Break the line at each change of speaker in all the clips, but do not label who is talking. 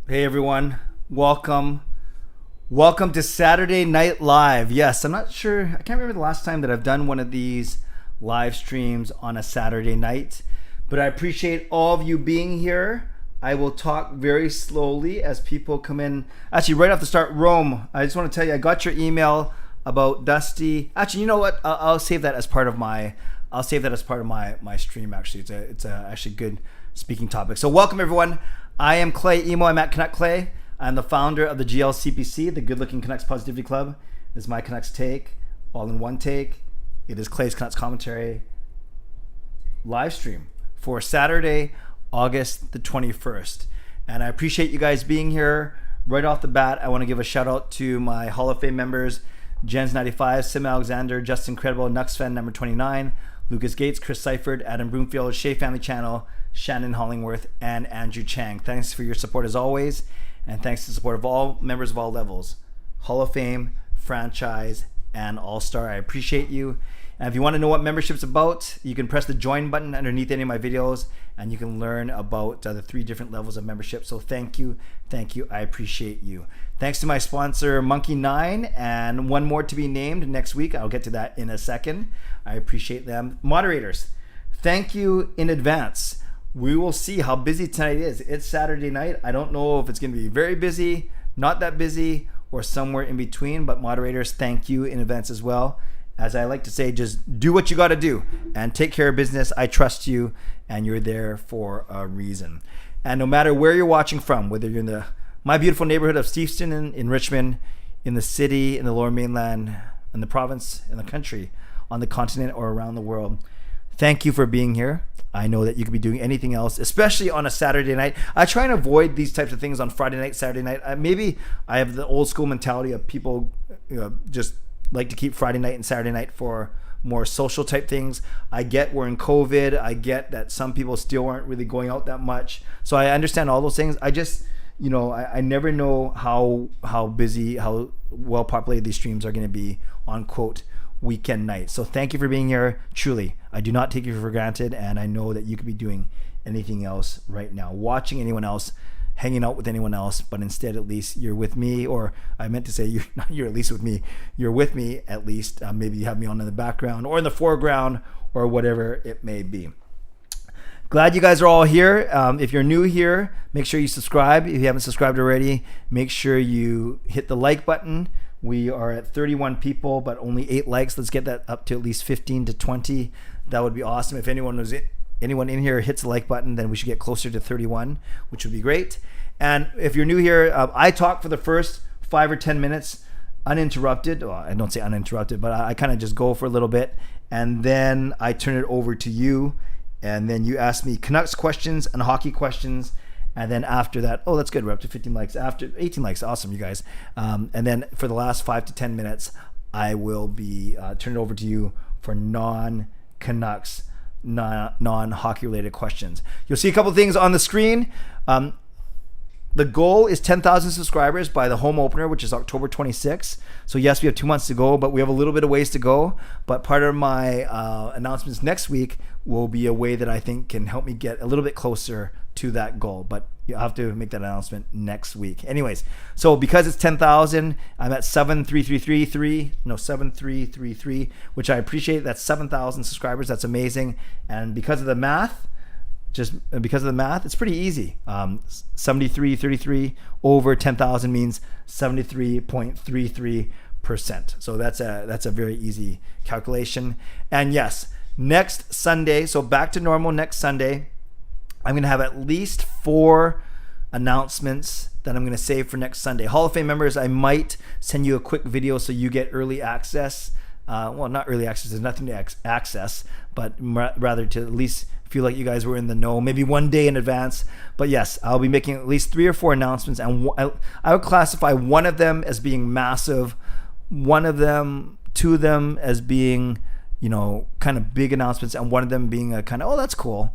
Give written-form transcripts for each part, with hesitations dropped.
Hey everyone, welcome to Saturday Night Live. Yes, I'm not sure, I can't remember the last time that I've done one of these live streams on a Saturday night, but I appreciate all of you being here. I will talk very slowly as people come in. Actually, right off the start, Rome, I just want to tell you, I got your email about Dusty. Actually, you know what? I'll save that as part of my my stream. Actually, it's a actually good speaking topic. So welcome everyone. I am Clay Emo. I'm at Canuck Clay. I'm the founder of the GLCPC, the Good Looking Canucks Positivity Club. This is my Canucks take, all in one take. It is Clay's Canucks commentary live stream for Saturday, August the 21st. And I appreciate you guys being here. Right off the bat, I want to give a shout out to my Hall of Fame members, Jens95, simalexander, Justin Credible, nucksfan number 29, Lucas Gates, Chris Seifried, Adam Broomfield, Shea Family Channel, Shannon Hollingworth, and Andrew Chang. Thanks for your support as always, and thanks to the support of all members of all levels, Hall of Fame, franchise, and All-Star. I appreciate you. And if you want to know what membership's about, you can press the join button underneath any of my videos, and you can learn about the 3 different levels of membership. So thank you, I appreciate you. Thanks to my sponsor, Monkey9, and one more to be named next week. I'll get to that in a second. I appreciate them. Moderators, thank you in advance. We will see how busy tonight is. It's Saturday night. I don't know if it's going to be very busy, not that busy, or somewhere in between, but moderators, thank you in advance as well. As I like to say, just do what you got to do and take care of business. I trust you, and you're there for a reason. And no matter where you're watching from, whether you're in my beautiful neighborhood of Steveston in Richmond, in the city, in the Lower Mainland, in the province, in the country, on the continent, or around the world, thank you for being here. I know that you could be doing anything else, especially on a Saturday night. I try and avoid these types of things on Friday night, Saturday night. Maybe I have the old school mentality of people, just like to keep Friday night and Saturday night for more social type things. I get we're in COVID. I get that some people still aren't really going out that much. So I understand all those things. I just, I never know how busy, how well populated these streams are going to be on quote weekend night. So thank you for being here. Truly, I do not take you for granted, and I know that you could be doing anything else right now, watching anyone else, hanging out with anyone else, but instead at least you're with me, or I meant to say you're at least with me. You're with me at least. Maybe you have me on in the background or in the foreground or whatever it may be. Glad you guys are all here. If you're new here, make sure you subscribe. If you haven't subscribed already, make sure you hit the like button. We are at 31 people, but only 8 likes. Let's get that up to at least 15 to 20. That would be awesome. If anyone in here hits the like button, then we should get closer to 31, which would be great. And if you're new here, I talk for the first 5 or 10 minutes uninterrupted. Well, I don't say uninterrupted, but I kind of just go for a little bit, and then I turn it over to you, and then you ask me Canucks questions and hockey questions. And then after that, oh, that's good. We're up to 15 likes. After 18 likes, awesome, you guys. And then for the last 5 to 10 minutes, I will be turning it over to you for non-Canucks, non-hockey related questions. You'll see a couple things on the screen. The goal is 10,000 subscribers by the home opener, which is October 26th. So yes, we have 2 months to go, but we have a little bit of ways to go. But part of my announcements next week will be a way that I think can help me get a little bit closer to that goal. But you'll have to make that announcement next week. Anyways, so because it's 10,000, I'm at 7333, which I appreciate. That's 7,000 subscribers. That's amazing. And because of the math, it's pretty easy. 7333 over 10,000 means 73.33%. So that's a very easy calculation. And yes, next Sunday, so back to normal next Sunday, I'm going to have at least 4 announcements that I'm going to save for next Sunday. Hall of Fame members, I might send you a quick video so you get early access. Well, not early access, there's nothing to access, but rather to at least feel like you guys were in the know, maybe one day in advance. But yes, I'll be making at least 3 or 4 announcements, and I would classify one of them as being massive, 2 of them as being, kind of big announcements, and one of them being a kind of, oh, that's cool.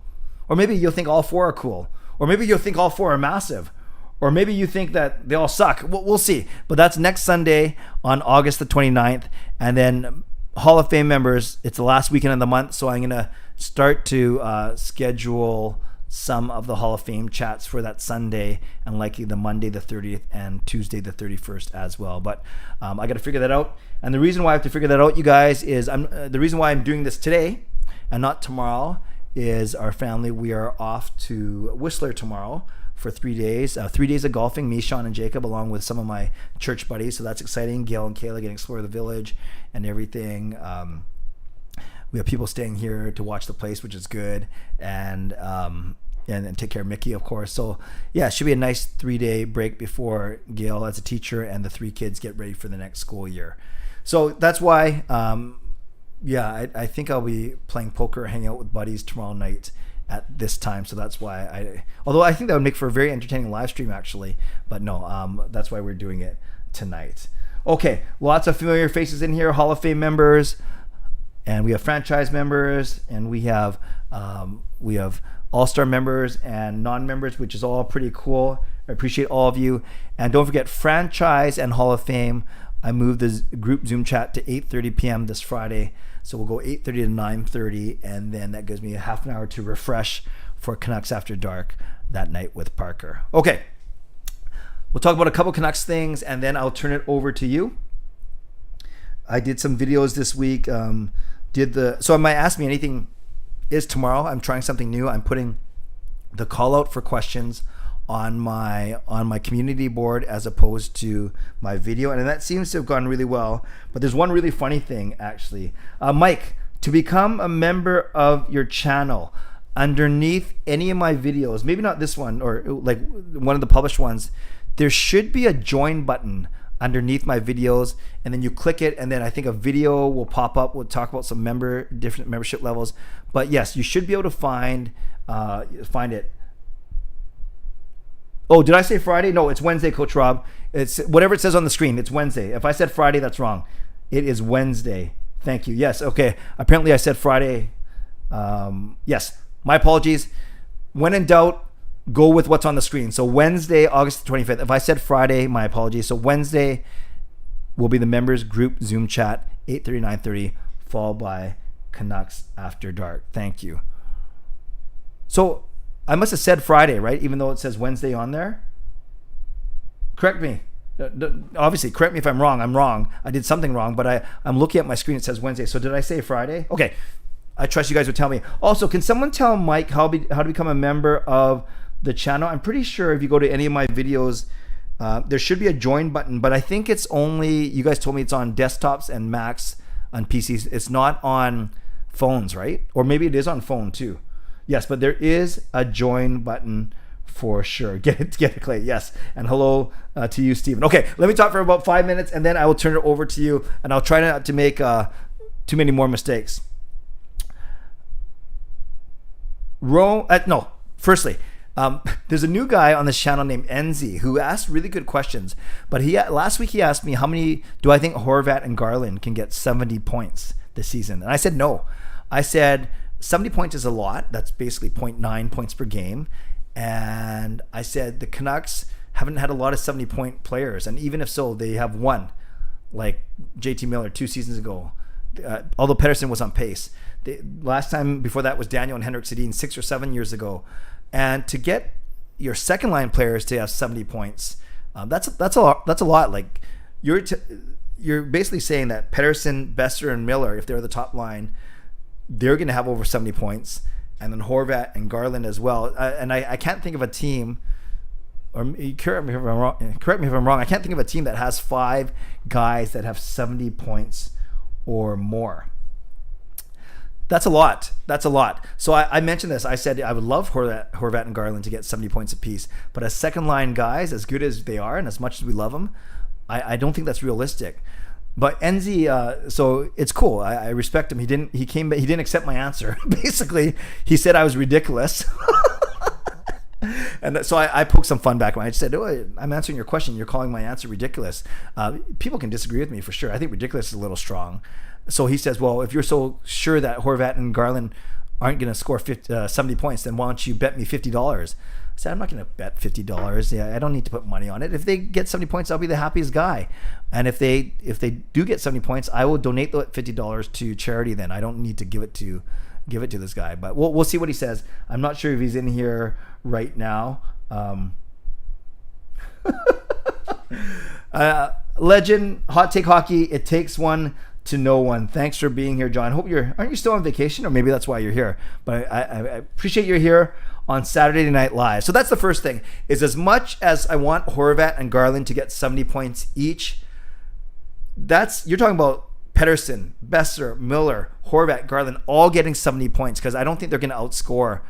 Or maybe you'll think all 4 are cool. Or maybe you'll think all 4 are massive. Or maybe you think that they all suck. We'll see. But that's next Sunday on August the 29th. And then Hall of Fame members, it's the last weekend of the month, so I'm going to start to schedule some of the Hall of Fame chats for that Sunday, and likely the Monday the 30th and Tuesday the 31st as well. But I got to figure that out. And the reason why I have to figure that out, you guys, is the reason why I'm doing this today and not tomorrow is our family. We are off to Whistler tomorrow for 3 days. 3 days of golfing, me, Sean, and Jacob, along with some of my church buddies. So that's exciting. Gail and Kayla getting to explore the village and everything. We have people staying here to watch the place, which is good, and take care of Mickey, of course. So yeah, it should be a nice 3-day break before Gail, as a teacher, and the 3 kids get ready for the next school year. So that's why, I think I'll be playing poker, hanging out with buddies tomorrow night at this time. So that's why although I think that would make for a very entertaining live stream actually, but no, that's why we're doing it tonight. Okay, lots of familiar faces in here, Hall of Fame members. And we have franchise members, and we have all-star members and non-members, which is all pretty cool. I appreciate all of you. And don't forget, franchise and Hall of Fame, I moved the group Zoom chat to 8:30 p.m. this Friday. So we'll go 8:30 to 9:30, and then that gives me a half an hour to refresh for Canucks After Dark that night with Parker. Okay, we'll talk about a couple Canucks things, and then I'll turn it over to you. I did some videos this week. So I might ask me anything is tomorrow. I'm trying something new. I'm putting the call out for questions on my community board as opposed to my video, and that seems to have gone really well. But there's one really funny thing actually. Mike, to become a member of your channel, underneath any of my videos, maybe not this one or like one of the published ones, there should be a join button underneath my videos, and then you click it, and then I think a video will pop up. We'll talk about some different membership levels. But yes, you should be able to find it. Oh, did I say Friday? No, it's Wednesday, Coach Rob. It's whatever it says on the screen. It's Wednesday. If I said Friday, that's wrong. It is Wednesday. Thank you. Yes. Okay. Apparently I said Friday. Yes. My apologies. When in doubt, go with what's on the screen. So Wednesday, August 25th. If I said Friday, my apologies. So Wednesday will be the members group Zoom chat, 8:30, 9:30, followed by Canucks After Dark. Thank you. So I must have said Friday, right? Even though it says Wednesday on there. Correct me. Obviously, correct me if I'm wrong. I'm wrong. I did something wrong, but I'm looking at my screen. It says Wednesday. So did I say Friday? Okay. I trust you guys would tell me. Also, can someone tell Mike how to become a member of the channel? I'm pretty sure if you go to any of my videos, there should be a join button, but I think it's only, you guys told me it's on desktops and Macs on PCs. It's not on phones, right? Or maybe it is on phone too. Yes, but there is a join button for sure. Get it, Clay. Yes. And hello to you, Stephen. Okay, let me talk for about 5 minutes, and then I will turn it over to you, and I'll try not to make too many more mistakes. Firstly, there's a new guy on this channel named Enzi who asked really good questions. But last week he asked me how many do I think Horvat and Garland can get 70 points this season, and I said no. I said 70 points is a lot. That's basically 0.9 points per game. And I said the Canucks haven't had a lot of 70-point players, and even if so, they have one, like JT Miller 2 seasons ago. Although Pettersson was on pace. Last time before that was Daniel and Henrik Sedin 6 or 7 years ago. And to get your second line players to have 70 points, that's a lot. Like you're basically saying that Pettersson, Besser, and Miller, if they're the top line, they're going to have over 70 points, and then Horvat and Garland as well. And I can't think of a team, or correct me if I'm wrong. I can't think of a team that has 5 guys that have 70 points or more. That's a lot. So I mentioned this. I said I would love Horvat and Garland to get 70 points apiece. But as second line guys, as good as they are and as much as we love them, I don't think that's realistic. But Enzi, so it's cool. I respect him. He didn't accept my answer. Basically, he said I was ridiculous. And so I poked some fun back. I said, I'm answering your question. You're calling my answer ridiculous. People can disagree with me for sure. I think ridiculous is a little strong. So he says, well, if you're so sure that Horvat and Garland aren't going to score 70 points, then why don't you bet me $50? I said, I'm not going to bet $50. Yeah, I don't need to put money on it. If they get 70 points, I'll be the happiest guy. And if they do get 70 points, I will donate the $50 to charity then. I don't need to give it to give it to this guy. But we'll see what he says. I'm not sure if he's in here right now. Legend, Hot Take Hockey, it takes one to know one. Thanks for being here, John. Aren't you still on vacation? Or maybe that's why you're here. But I appreciate you're here on Saturday Night Live. So that's the first thing, is as much as I want Horvat and Garland to get 70 points each, you're talking about Pettersson, Besser, Miller, Horvat, Garland, all getting 70 points, because I don't think they're going to outscore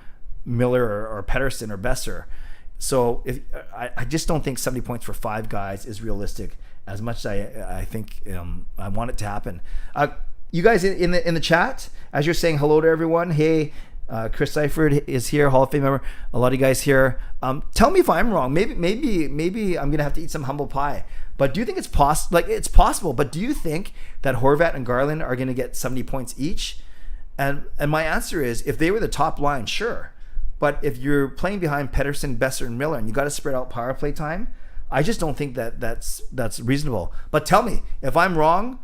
Miller or Pettersson or Besser. So I just don't think 70 points for 5 guys is realistic, as much as I think I want it to happen. You guys in the chat, as you're saying hello to everyone, hey, Chris Seifried is here, Hall of Fame member. A lot of you guys here. Tell me if I'm wrong. Maybe I'm gonna have to eat some humble pie. But do you think it's possible? Like, it's possible. But do you think that Horvat and Garland are gonna get 70 points each? And my answer is, if they were the top line, sure. But if you're playing behind Pettersson, Besser, and Miller, and you got to spread out power play time, I just don't think that's reasonable. But tell me if I'm wrong.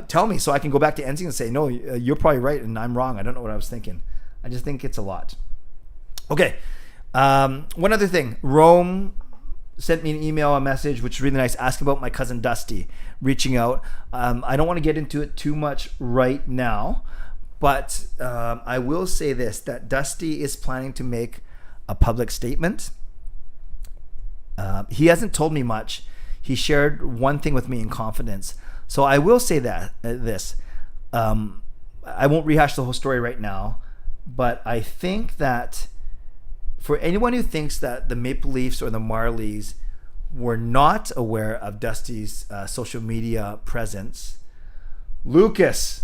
Tell me so I can go back to NC and say, no, you're probably right and I'm wrong. I don't know what I was thinking. I just think it's a lot. Okay. One other thing. Rome sent me an email, a message, which is really nice, asking about my cousin Dusty, reaching out. I don't want to get into it too much right now, but I will say this, that Dusty is planning to make a public statement. He hasn't told me much. He shared one thing with me in confidence. So I will say that this. I won't rehash the whole story right now, but I think that for anyone who thinks that the Maple Leafs or the Marlies were not aware of Dusty's social media presence, Lucas,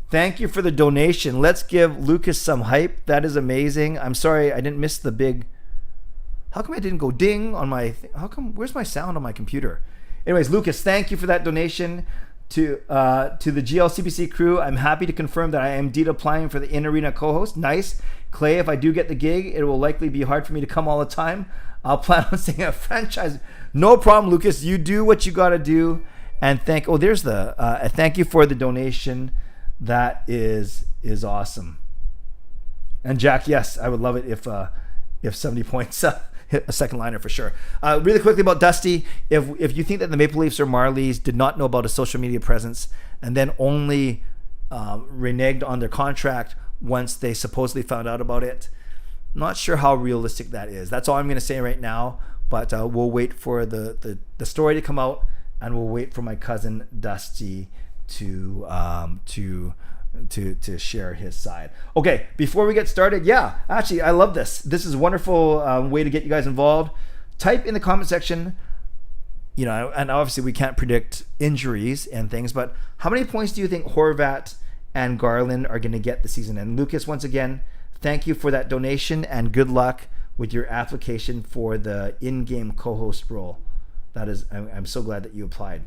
thank you for the donation. Let's give Lucas some hype. That is amazing. I'm sorry I didn't miss the big... How come I didn't go ding on my... Where's my sound on my computer? Anyways, Lucas, thank you for that donation to the GLCPC crew. I'm happy to confirm that I am indeed applying for the in-arena co-host. Nice. Clay, if I do get the gig, it will likely be hard for me to come all the time. I'll plan on seeing a franchise. No problem, Lucas. You do what you got to do. And thank you for the donation. That is awesome. And Jack, yes, I would love it if 70 points hit a second liner for sure. Really quickly about Dusty, if you think that the Maple Leafs or Marlies did not know about his social media presence and then only reneged on their contract once they supposedly found out about it, not sure how realistic that is. That's all I'm going to say right now, but we'll wait for the story to come out, and we'll wait for my cousin Dusty to share his side. Okay, before we get started, actually, I love this. This is a wonderful way to get you guys involved. Type in the comment section, and obviously we can't predict injuries and things, but how many points do you think Horvat and Garland are going to get this season? And Lucas, once again, thank you for that donation, and good luck with your application for the in-game co-host role. I'm so glad that you applied.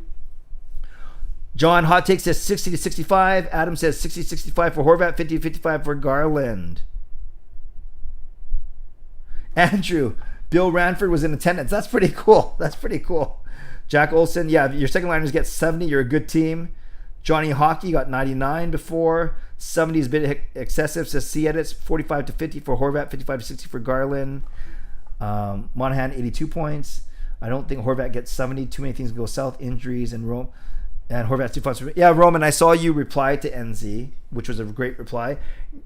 John Hot Take says 60-65. Adam says 60-65 for Horvat, 50-55 for Garland. Andrew, Bill Ranford was in attendance. That's pretty cool. Jack Olson, your second liners get 70. You're a good team. Johnny Hockey got 99 before. 70 is a bit excessive, says C Edits. 45-50 for Horvat, 55-60 for Garland. Monahan, 82 points. I don't think Horvat gets 70. Too many things go south. Injuries and Rome. And Horvat's too fun. Yeah, Roman, I saw you reply to NZ, which was a great reply.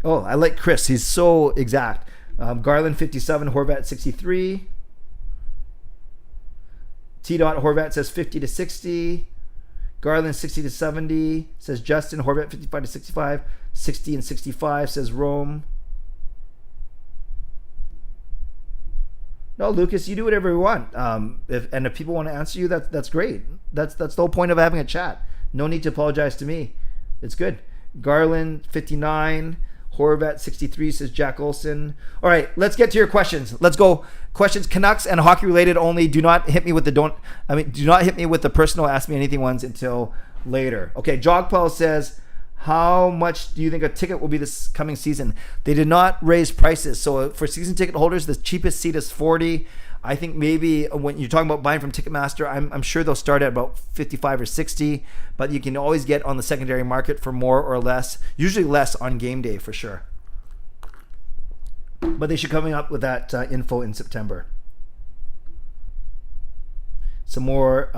Oh, I like Chris. He's so exact. Garland, 57. Horvat, 63. T-Dot Horvat says 50-60. Garland, 60-70. Says Justin. Horvat, 55-65. 60-65, says Rome. No, Lucas, you do whatever you want. If people want to answer you, that's great. That's the whole point of having a chat. No need to apologize to me. It's good. Garland, 59. Horvat, 63, says Jack Olson. All right, let's get to your questions. Let's go. Questions, Canucks and hockey related only. Do not hit me with the personal ask me anything ones until later. Okay, Jogpal says, how much do you think a ticket will be this coming season? They did not raise prices. So for season ticket holders, the cheapest seat is $40. I think maybe when you're talking about buying from Ticketmaster, I'm sure they'll start at about $55 or $60, but you can always get on the secondary market for more or less, usually less on game day for sure. But they should coming up with that info in September. Some more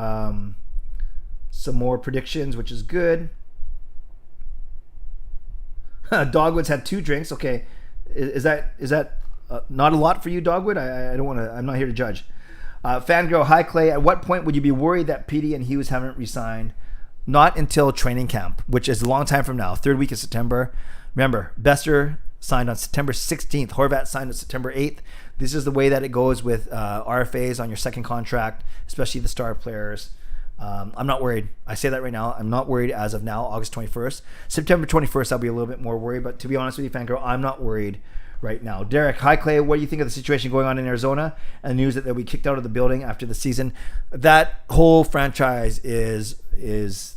predictions, which is good. Dogwood's had 2 drinks. Okay, is that not a lot for you, Dogwood? I don't want to. I'm not here to judge. Fangirl, hi Clay. At what point would you be worried that PD and Hughes haven't resigned? Not until training camp, which is a long time from now. 3rd week of September. Remember, Bester signed on September 16th. Horvat signed on September 8th. This is the way that it goes with RFAs on your second contract, especially the star players. I'm not worried. I say that right now. I'm not worried as of now, August 21st. September 21st, I'll be a little bit more worried. But to be honest with you, Fangirl, I'm not worried right now. Derek, hi Clay. What do you think of the situation going on in Arizona and the news that they'll be kicked out of the building after the season? That whole franchise is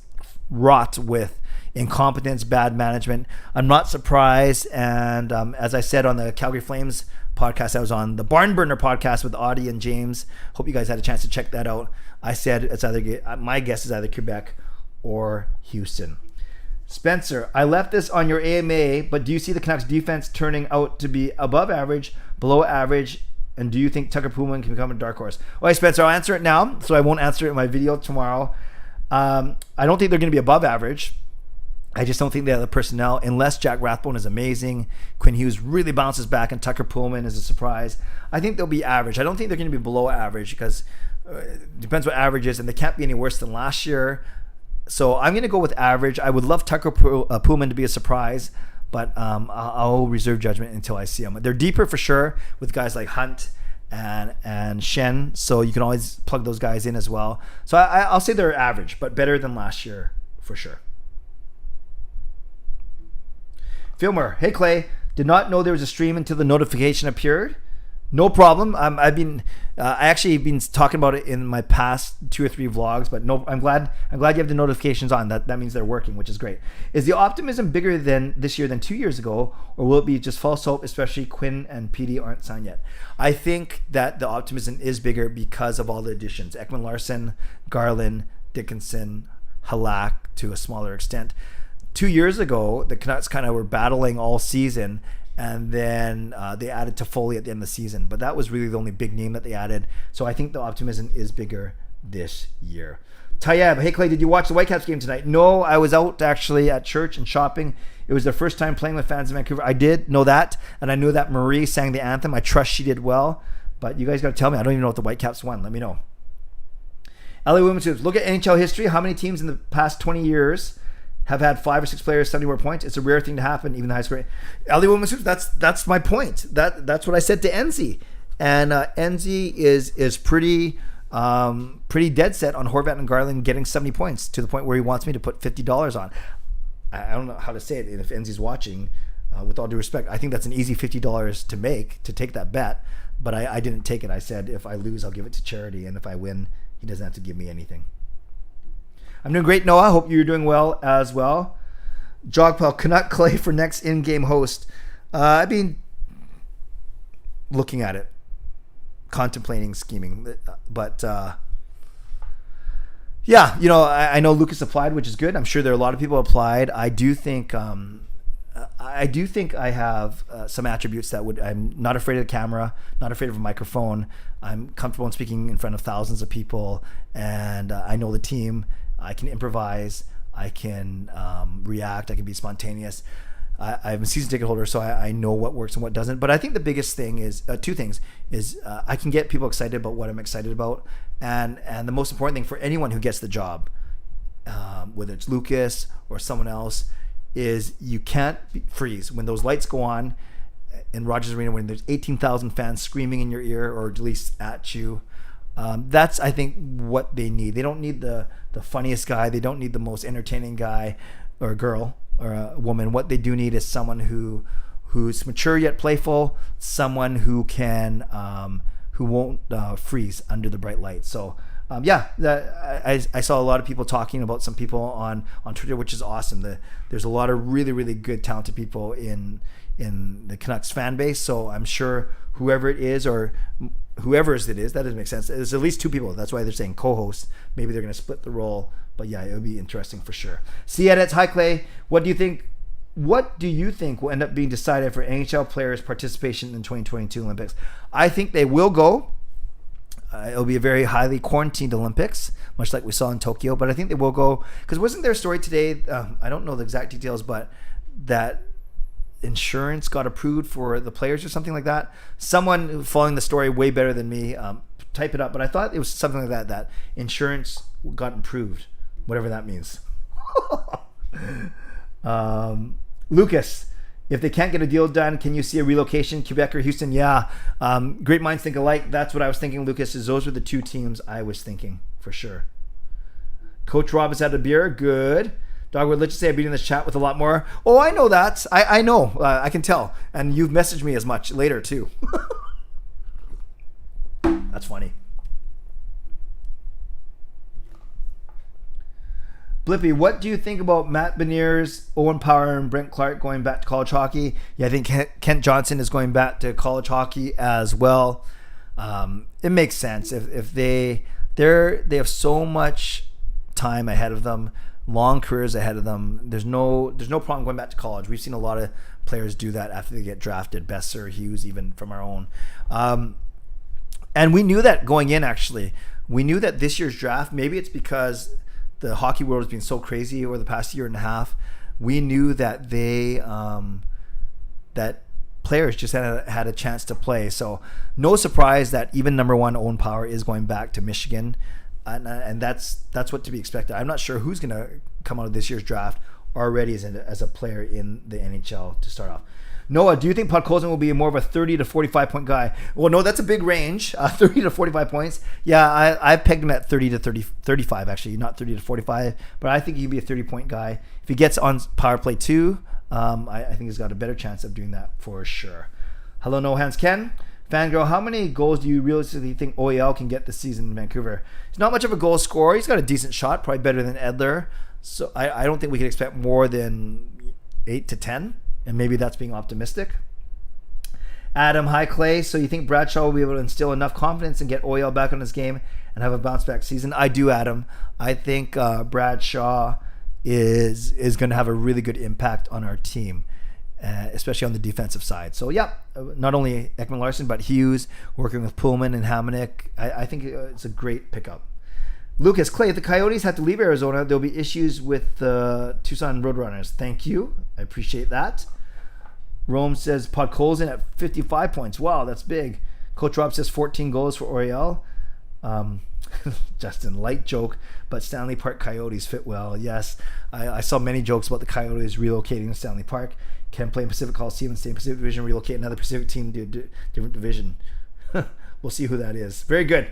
wrought with incompetence, bad management. I'm not surprised. And as I said on the Calgary Flames podcast I was on, the Barn Burner podcast with Audie and James, hope you guys had a chance to check that out. I said it's either, my guess is either Quebec or Houston. Spencer, I left this on your AMA, but do you see the Canucks defense turning out to be above average, below average, and do you think Tucker Pullman can become a dark horse? All right, Spencer, I'll answer it now, so I won't answer it in my video tomorrow. I don't think they're going to be above average. I just don't think they have the personnel, unless Jack Rathbone is amazing, Quinn Hughes really bounces back, and Tucker Pullman is a surprise. I think they'll be average. I don't think they're going to be below average because it depends what average is, and they can't be any worse than last year. So I'm going to go with average. I would love Tucker Pullman to be a surprise, but I'll reserve judgment until I see them. They're deeper for sure with guys like Hunt and Shen, so you can always plug those guys in as well. So I'll say they're average, but better than last year for sure. Filmer, hey Clay, did not know there was a stream until the notification appeared. No problem. I actually been talking about it in my past 2 or 3 vlogs, but no, I'm glad you have the notifications on. That means they're working, which is great. Is the optimism bigger than this year than 2 years ago, or will it be just false hope, especially Quinn and PD aren't signed yet? I think that the optimism is bigger because of all the additions. Ekman Larson, Garland, Dickinson, Halak to a smaller extent. 2 years ago, the Canucks kind of were battling all season, and then they added Toffoli at the end of the season. But that was really the only big name that they added. So I think the optimism is bigger this year. Tayeb, hey Clay, did you watch the Whitecaps game tonight? No, I was out actually at church and shopping. It was their first time playing with fans in Vancouver. I did know that, and I knew that Marie sang the anthem. I trust she did well. But you guys got to tell me. I don't even know if the Whitecaps won. Let me know. LA Women's Hoops. Look at NHL history. How many teams in the past 20 years have had 5 or 6 players 70 more points? It's a rare thing to happen, even the high score. LA Women's Hoops, that's my point. That's what I said to Enzi. And Enzi is pretty dead set on Horvat and Garland getting 70 points to the point where he wants me to put $50 on. I don't know how to say it. And if Enzi's watching, with all due respect, I think that's an easy $50 to make, to take that bet. But I didn't take it. I said, if I lose, I'll give it to charity. And if I win, he doesn't have to give me anything. I'm doing great, Noah. Hope you're doing well as well. Jogpal, Canuck Clay for next in-game host. I've been looking at it, contemplating, scheming. But, yeah, I know Lucas applied, which is good. I'm sure there are a lot of people applied. I do think I have some attributes that I'm not afraid of the camera, not afraid of a microphone. I'm comfortable in speaking in front of thousands of people, and I know the team. I can improvise. I can react. I can be spontaneous. I'm a season ticket holder, so I know what works and what doesn't. But I think the biggest thing is 2 things. I can get people excited about what I'm excited about, and the most important thing for anyone who gets the job, whether it's Lucas or someone else, is you can't freeze when those lights go on in Rogers Arena when there's 18,000 fans screaming in your ear or at least at you. That's, I think, what they need. They don't need the funniest guy. They don't need the most entertaining guy or girl or a woman. What they do need is someone who's mature yet playful, someone who can who won't freeze under the bright lights. So I saw a lot of people talking about some people on Twitter, which is awesome. There's a lot of really, really good, talented people in the Canucks fan base. So I'm sure whoever it is, that doesn't make sense. There's at least 2 people. That's why they're saying co-host. Maybe they're going to split the role. But yeah, it would be interesting for sure. See edits. Hi Clay. What do you think what do you think will end up being decided for NHL players' participation in the 2022 Olympics? I think they will go. It'll be a very highly quarantined Olympics, much like we saw in Tokyo. But I think they will go, because wasn't there a story today? I don't know the exact details, but that insurance got approved for the players or something like that. Someone following the story way better than me, type it up. But I thought it was something like that. That insurance got approved, whatever that means. Lucas, if they can't get a deal done, can you see a relocation, Quebec or Houston? Yeah. Great minds think alike. That's what I was thinking, Lucas, is those were the two teams I was thinking for sure. Coach Rob has had a beer. Good. Dogwood, let's just say I've been in this chat with a lot more. Oh, I know that. I know. I can tell. And you've messaged me as much later too. That's funny. Blippy, what do you think about Matt Beniers, Owen Power, and Brent Clark going back to college hockey? Yeah, I think Kent Johnson is going back to college hockey as well. It makes sense if they have so much time ahead of them, long careers ahead of them. There's no problem going back to college. We've seen a lot of players do that after they get drafted. Besser, Hughes, even from our own. And we knew that going in. Actually, we knew that this year's draft. Maybe it's because the hockey world has been so crazy over the past year and a half. We knew that that players just had a chance to play. So no surprise that even number one Owen Power is going back to Michigan, and that's what to be expected. I'm not sure who's going to come out of this year's draft already as a player in the NHL to start off. Noah, do you think Podkolzin will be more of a 30 to 45 point guy? Well, no, that's a big range, 30 to 45 points. Yeah, I pegged him at 30 to 35, actually, not 30 to 45, but I think he'd be a 30-point guy. If he gets on power play 2, I think he's got a better chance of doing that for sure. Hello, No Hands Ken. Fangirl, how many goals do you realistically think OEL can get this season in Vancouver? He's not much of a goal scorer. He's got a decent shot, probably better than Edler. So I don't think we can expect more than 8 to 10. And maybe that's being optimistic. Adam, hi Clay. So you think Bradshaw will be able to instill enough confidence and get OEL back on his game and have a bounce back season? I do, Adam. I think Bradshaw is going to have a really good impact on our team, especially on the defensive side. So yeah, not only Ekman Larson, but Hughes working with Pullman and Hamonic. I think it's a great pickup. Lucas, Clay, if the Coyotes have to leave Arizona, there'll be issues with the Tucson Roadrunners. Thank you. I appreciate that. Rome says Podkolzin at 55 points. Wow, that's big. Coach Rob says 14 goals for Oriel. Justin, light joke, but Stanley Park Coyotes fit well. Yes, I saw many jokes about the Coyotes relocating to Stanley Park. Can play in Pacific Coliseum, stay in Pacific Division, relocate another Pacific team to a different division. We'll see who that is. Very good.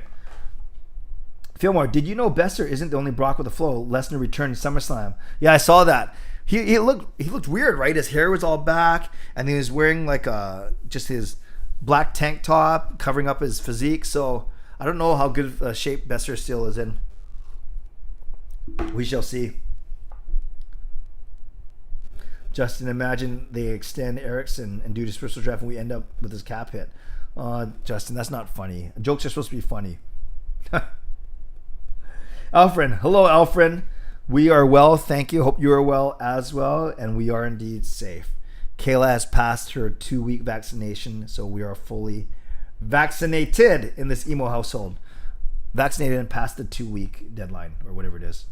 Fillmore, did you know Besser isn't the only Brock with a flow? Lesnar returned to SummerSlam. Yeah, I saw that. He looked weird, right? His hair was all back, and he was wearing like just his black tank top covering up his physique. So I don't know how good of shape Besser still is in. We shall see. Justin, imagine they extend Erickson and do the special draft and we end up with his cap hit. Justin, that's not funny. Jokes are supposed to be funny. Alfred, hello Alfred. We are well, thank you. Hope you are well as well, and we are indeed safe. Kayla has passed her 2-week vaccination, so we are fully vaccinated in this emo household. Vaccinated and past the 2-week deadline, or whatever it is.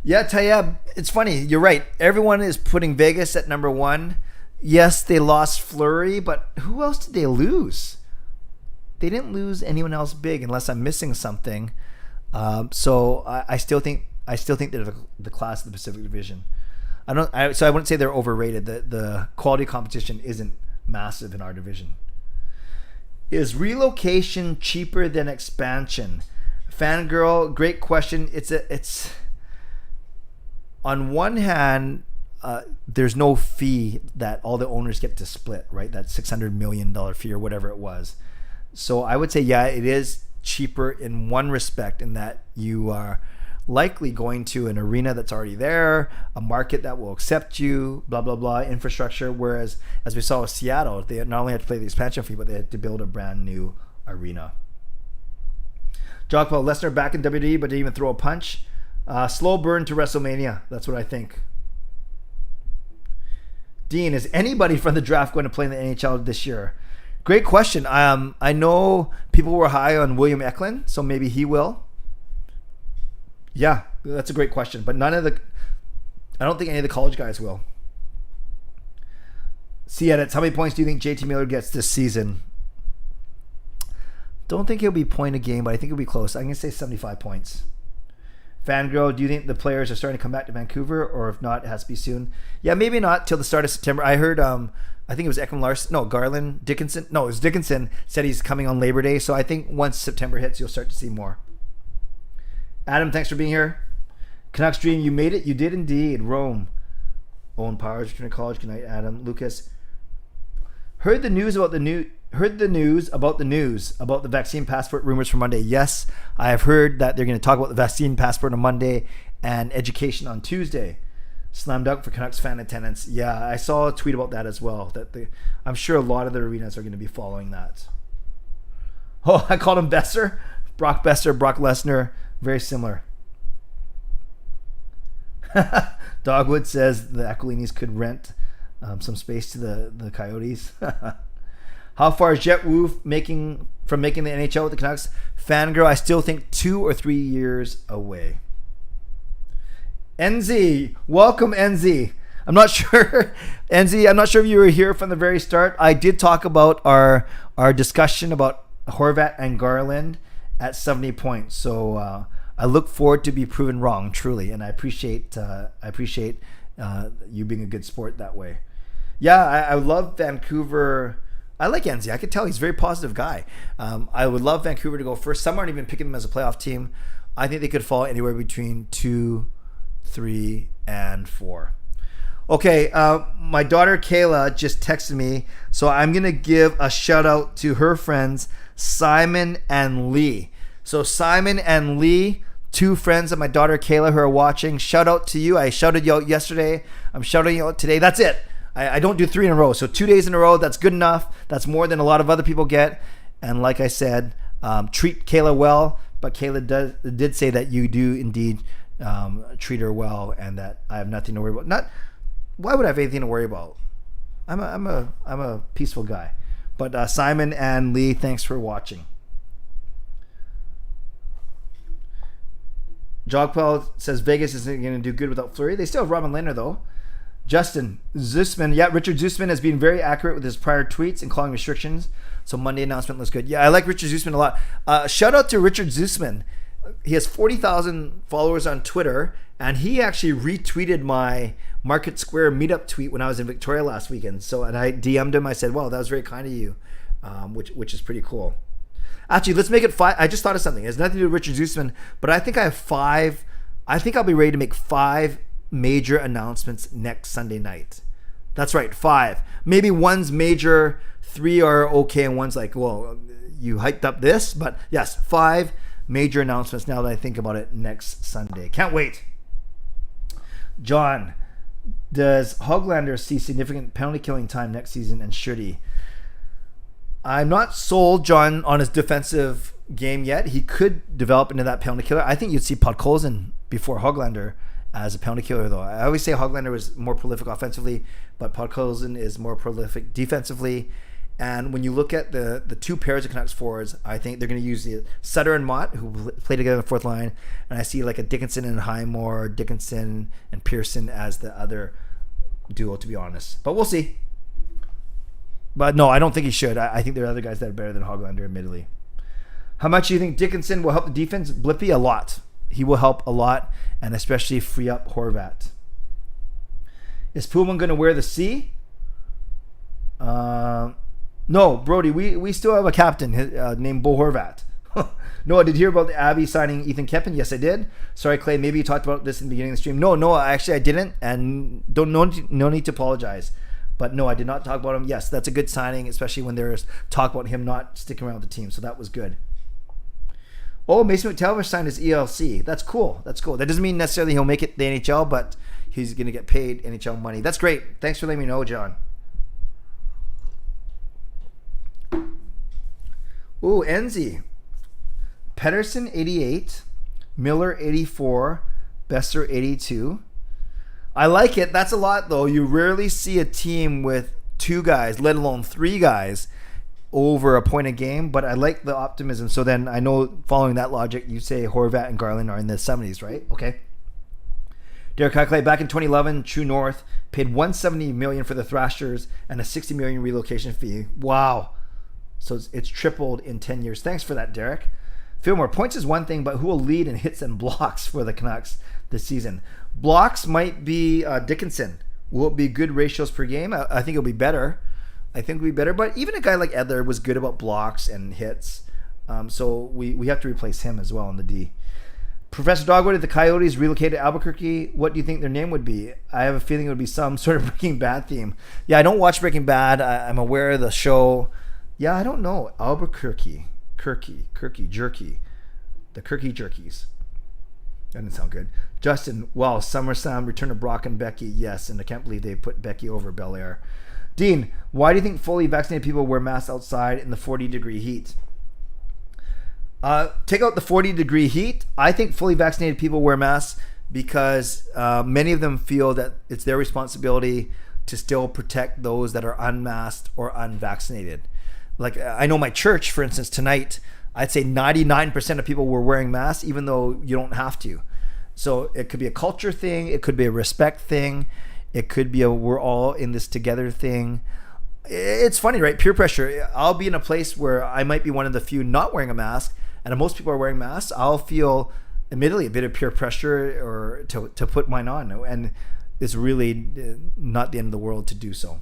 Yeah, Tayeb, it's funny. You're right. Everyone is putting Vegas at number 1. Yes, they lost Fleury, but who else did they lose? They didn't lose anyone else big, unless I'm missing something. So I still think they're the class of the Pacific Division. So I wouldn't say they're overrated. The quality competition isn't massive in our division. Is relocation cheaper than expansion? Fangirl, great question. It's on one hand, there's no fee that all the owners get to split, right? That $600 million fee or whatever it was. So I would say, yeah, it is cheaper in one respect, in that you are likely going to an arena that's already there, a market that will accept you, blah, blah, blah, infrastructure. Whereas, as we saw with Seattle, they not only had to pay the expansion fee, but they had to build a brand new arena. Jock Paul, Lesnar back in WWE, but didn't even throw a punch. Slow burn to WrestleMania. That's what I think. Dean, is anybody from the draft going to play in the NHL this year? Great question. I know people were high on William Eklund, so maybe he will. Yeah, that's a great question. But I don't think any of the college guys will. C edits. How many points do you think JT Miller gets this season? Don't think he'll be point a game, but I think he'll be close. I'm going to say 75 points. Fangirl, do you think the players are starting to come back to Vancouver, or if not, it has to be soon? Yeah, maybe not till the start of September. I heard, I think it was Ekman Larson. No, Garland. Dickinson. No, it was Dickinson said he's coming on Labor Day. So I think once September hits, you'll start to see more. Adam, thanks for being here. Canucks Dream, you made it. You did indeed. Rome. Owen Powers, returning to college. Good night, Adam. Lucas. Heard the news about the vaccine passport rumors for Monday. Yes, I have heard that they're going to talk about the vaccine passport on Monday and education on Tuesday. Slam dunk for Canucks fan attendance. Yeah, I saw a tweet about that as well. I'm sure a lot of the arenas are going to be following that. Oh, I called him Besser. Brock Besser, Brock Lesnar. Very similar. Dogwood says the Aquilinis could rent some space to the Coyotes. How far is Jet Wu making the NHL with the Canucks? Fangirl, I still think 2 or 3 years away. NZ, welcome NZ. I'm not sure, NZ. I'm not sure if you were here from the very start. I did talk about our discussion about Horvat and Garland at 70 points. So I look forward to be proven wrong, truly, and I appreciate you being a good sport that way. Yeah, I love Vancouver. I like NZ. I could tell he's a very positive guy. I would love Vancouver to go first. Some aren't even picking them as a playoff team. I think they could fall anywhere between 2, 3, and 4. Okay, my daughter Kayla just texted me, so I'm going to give a shout out to her friends, Simon and Lee. So Simon and Lee, 2 friends of my daughter Kayla who are watching, shout out to you. I shouted you out yesterday. I'm shouting you out today. That's it. I don't do 3 in a row. So 2 days in a row, that's good enough. That's more than a lot of other people get. And like I said, treat Kayla well. But Kayla did say that you do indeed treat her well, and that I have nothing to worry about. Why would I have anything to worry about? I'm a peaceful guy. But Simon and Lee, thanks for watching. Jogpel says Vegas isn't going to do good without Fleury. They still have Robin Lehner though. Justin Zusman, yeah, Richard Zusman has been very accurate with his prior tweets and calling restrictions. So Monday announcement looks good. Yeah, I like Richard Zusman a lot. Shout out to Richard Zusman. He has 40,000 followers on Twitter, and he actually retweeted my Market Square meetup tweet when I was in Victoria last weekend. And I DM'd him. I said, "Wow, that was very kind of you," which is pretty cool. Actually, let's make it 5. I just thought of something. It has nothing to do with Richard Zusman, but I think I have 5. I think I'll be ready to make 5 major announcements next Sunday night. That's right, 5. Maybe one's major, 3 are okay, and one's like, well, you hyped up this. But yes, 5 major announcements now that I think about it next Sunday. Can't wait. John, does Hoglander see significant penalty killing time next season, and should he? I'm not sold, John, on his defensive game yet. He could develop into that penalty killer. I think you'd see Podkolzin before Hoglander as a penalty killer, though. I always say Hoglander was more prolific offensively, but Podkolzin is more prolific defensively. And when you look at the 2 pairs of Canucks forwards, I think they're going to use the Sutter and Mott, who play together in the 4th line, and I see like a Dickinson and Highmore, Dickinson and Pearson as the other duo, to be honest. But we'll see. But no, I don't think he should. I think there are other guys that are better than Hoglander, admittedly. How much do you think Dickinson will help the defense? Blippy, a lot. He will help a lot, and especially free up Horvat. Is Pullman going to wear the C? No, Brody. We still have a captain named Bo Horvat. No, I did hear about the Abbey signing Ethan Kempen. Yes, I did. Sorry, Clay. Maybe you talked about this in the beginning of the stream. No, actually I didn't, and no need to apologize. But no, I did not talk about him. Yes, that's a good signing, especially when there's talk about him not sticking around with the team. So that was good. Oh, Mason McTavish signed his ELC. That's cool. That doesn't mean necessarily he'll make it the NHL, but he's going to get paid NHL money. That's great. Thanks for letting me know, John. Ooh, Enzi. Pedersen, 88. Miller, 84. Besser 82. I like it. That's a lot, though. You rarely see a team with 2 guys, let alone 3 guys, over a point a game, but I like the optimism. So then I know, following that logic, you say Horvat and Garland are in the 70s, right? Okay. Derek Huckley, back in 2011, True North paid $170 million for the Thrashers and a $60 million relocation fee. Wow. So it's tripled in 10 years. Thanks for that, Derek. Fillmore, points is one thing, but who will lead in hits and blocks for the Canucks this season? Blocks might be Dickinson. Will it be good ratios per game? I think it'll be better. But even a guy like Edler was good about blocks and hits. So we have to replace him as well on the D. Professor Dogwood, if the Coyotes relocated to Albuquerque, what do you think their name would be? I have a feeling it would be some sort of Breaking Bad theme. Yeah, I don't watch Breaking Bad. I'm aware of the show. Yeah, I don't know. Albuquerque. Jerky. The Kirky Jerkies. That didn't sound good. Justin, wow, SummerSlam, return of Brock and Becky. Yes, and I can't believe they put Becky over Belair. Dean, why do you think fully vaccinated people wear masks outside in the 40-degree heat? Take out the 40-degree heat. I think fully vaccinated people wear masks because many of them feel that it's their responsibility to still protect those that are unmasked or unvaccinated. Like, I know my church, for instance, tonight, I'd say 99% of people were wearing masks, even though you don't have to. So it could be a culture thing. It could be a respect thing. It could be a we're all in this together thing. It's funny, right? Peer pressure. I'll be in a place where I might be one of the few not wearing a mask, and if most people are wearing masks, I'll feel, admittedly, a bit of peer pressure or to put mine on. And it's really not the end of the world to do so.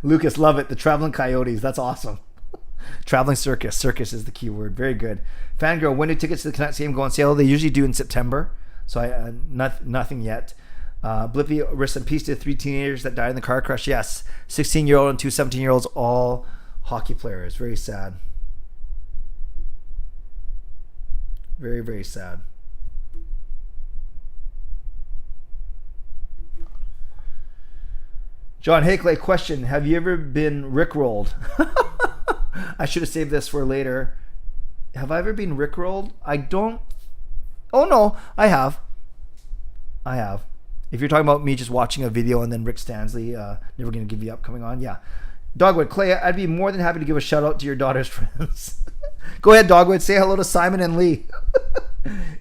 Lucas, love it. The traveling coyotes. That's awesome. Traveling circus. Circus is the key word. Very good. Fangirl, when do tickets to the Canucks game go on sale? They usually do in September. So nothing yet. Blippy, rest in peace to 3 teenagers that died in the car crash. Yes. 16-year-old and 2 17-year-olds, all hockey players. Very sad. Very, very sad. John Hakeley, question. Have you ever been rickrolled? I should have saved this for later. Have I ever been rickrolled? I don't. Oh, no. I have. If you're talking about me just watching a video and then Rick Stanley, Never Gonna Give You Up coming on, yeah. Dogwood, Clay, I'd be more than happy to give a shout out to your daughter's friends. Go ahead, Dogwood. Say hello to Simon and Lee.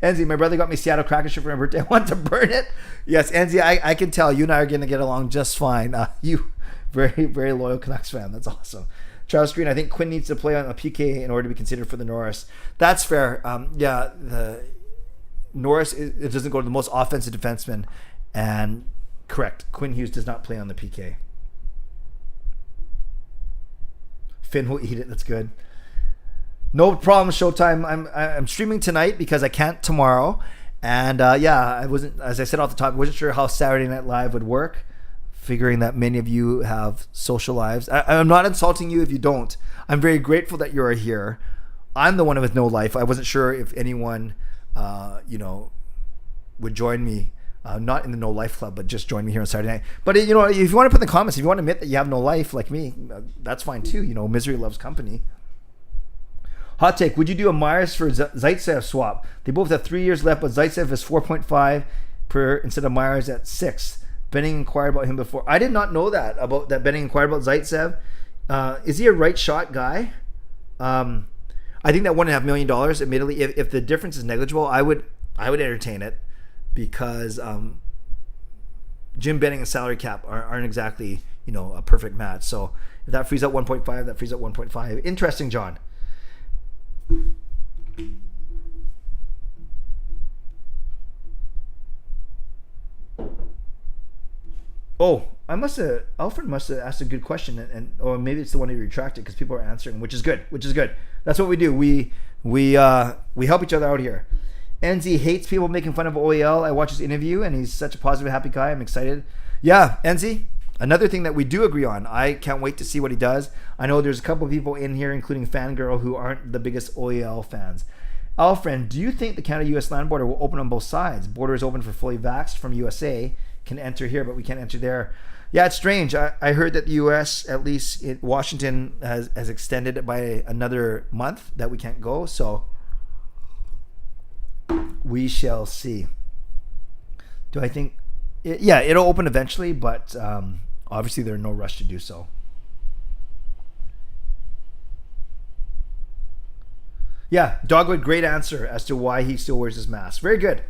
Enzi, my brother got me Seattle Kraken shirt for my birthday. I want to burn it. Yes, Enzi, I can tell you and I are going to get along just fine. You, very, very loyal Canucks fan. That's awesome. Charles Green, I think Quinn needs to play on a PK in order to be considered for the Norris. That's fair. The Norris, it doesn't go to the most offensive defenseman. And correct, Quinn Hughes does not play on the PK. Finn will eat it. That's good. No problem, Showtime. I'm streaming tonight because I can't tomorrow. And I wasn't, as I said off the top, I wasn't sure how Saturday Night Live would work, figuring that many of you have social lives. I'm not insulting you if you don't. I'm very grateful that you are here. I'm the one with no life. I wasn't sure if anyone, would join me, not in the No Life Club, but just join me here on Saturday night. But, if you want to put in the comments, if you want to admit that you have no life like me, that's fine too. Misery loves company. Hot take, would you do a Myers for Zaitsev swap? They both have 3 years left, but Zaitsev is 4.5 per instead of Myers at 6. Benning inquired about him before. I did not know that Benning inquired about Zaitsev. Is he a right shot guy? I think that $1.5 million, admittedly, if the difference is negligible, I would entertain it because Jim Benning and salary cap aren't exactly a perfect match. So if that frees up 1.5, that frees up 1.5. Interesting, John. Oh, Alfred must have asked a good question, or maybe it's the one he retracted because people are answering, which is good. That's what we do. We help each other out here. Enzi hates people making fun of OEL. I watched his interview, and he's such a positive, happy guy. I'm excited. Yeah, Enzi, another thing that we do agree on. I can't wait to see what he does. I know there's a couple of people in here, including Fangirl, who aren't the biggest OEL fans. Alfred, do you think the Canada-US land border will open on both sides? Border is open for fully vaxxed from USA. can enter here, but we can't enter there. Yeah, it's strange. I heard that the U.S., at least in Washington, has extended it by another month that we can't go. So we shall see. Do I think... it'll open eventually, but obviously there's no rush to do so. Yeah, Dogwood, great answer as to why he still wears his mask. Very good.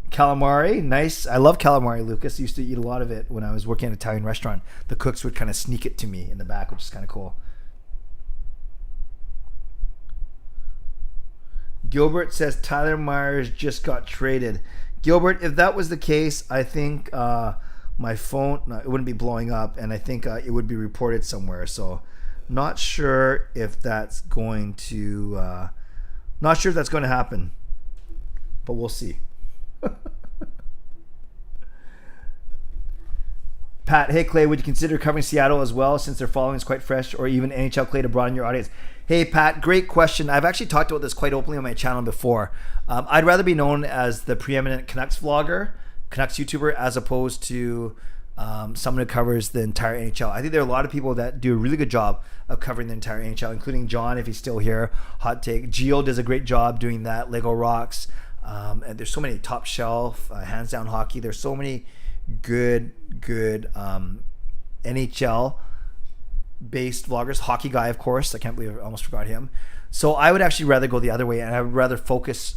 Calamari, nice. I love calamari, Lucas. I used to eat a lot of it when I was working at an Italian restaurant. The cooks would kind of sneak it to me in the back, which is kind of cool. Gilbert says Tyler Myers just got traded. Gilbert, if that was the case, I think my phone, it wouldn't be blowing up, and I think it would be reported somewhere. So not sure if that's going to happen, but we'll see. Pat, hey Clay, would you consider covering Seattle as well since their following is quite fresh, or even NHL Clay to broaden your audience? Hey Pat, great question. I've actually talked about this quite openly on my channel before. I'd rather be known as the preeminent Canucks vlogger, Canucks YouTuber, as opposed to someone who covers the entire NHL. I think there are a lot of people that do a really good job of covering the entire NHL, including John, if he's still here. Hot take. Gio does a great job doing that. Lego Rocks. And there's so many Top Shelf, Hands Down Hockey. There's so many good NHL based vloggers. Hockey Guy, of course. I can't believe I almost forgot him. So I would actually rather go the other way, and I would rather focus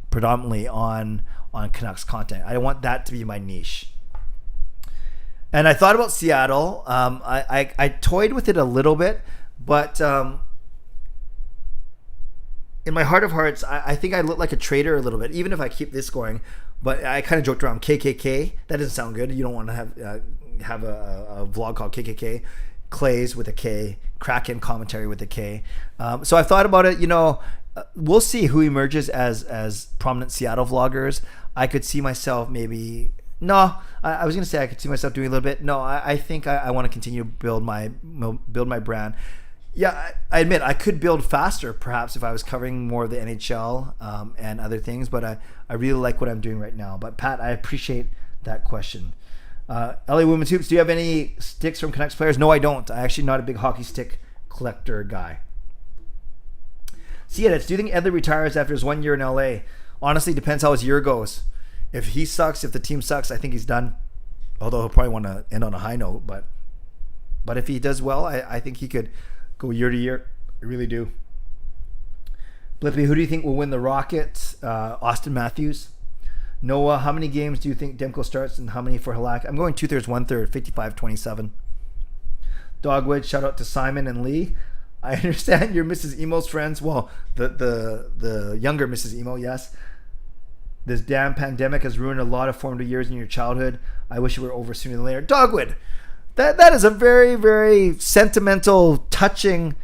predominantly on Canucks content. I want that to be my niche. And I thought about Seattle. I toyed with it a little bit, but in my heart of hearts, I think I look like a traitor a little bit, even if I keep this going. But I kind of joked around KKK. That doesn't sound good. You don't want to have a vlog called KKK. Clays with a K, Kraken commentary with a K. So I thought about it. We'll see who emerges as prominent Seattle vloggers. I could see myself maybe. No, I was gonna say I could see myself doing a little bit. No, I think I want to continue to build my brand. Yeah, I admit I could build faster perhaps if I was covering more of the NHL and other things, but I really like what I'm doing right now. But Pat, I appreciate that question. LA Women's Hoops, do you have any sticks from Canucks players? No, I don't. I'm actually not a big hockey stick collector guy. See it. Do you think Edley retires after his 1 year in LA? Honestly, depends how his year goes. If he sucks, if the team sucks, I think he's done. Although he'll probably want to end on a high note. But if he does well, I think he could go year to year. I really do. Blippy, who do you think will win the Rocket? Austin Matthews. Noah, how many games do you think Demko starts and how many for Halak? I'm going 2/3, 1/3, 55-27. Dogwood, shout out to Simon and Lee. I understand you're Mrs. Emo's friends. Well, the younger Mrs. Emo, yes. This damn pandemic has ruined a lot of formative years in your childhood. I wish it were over sooner than later. Dogwood, that is a very, very sentimental, touching,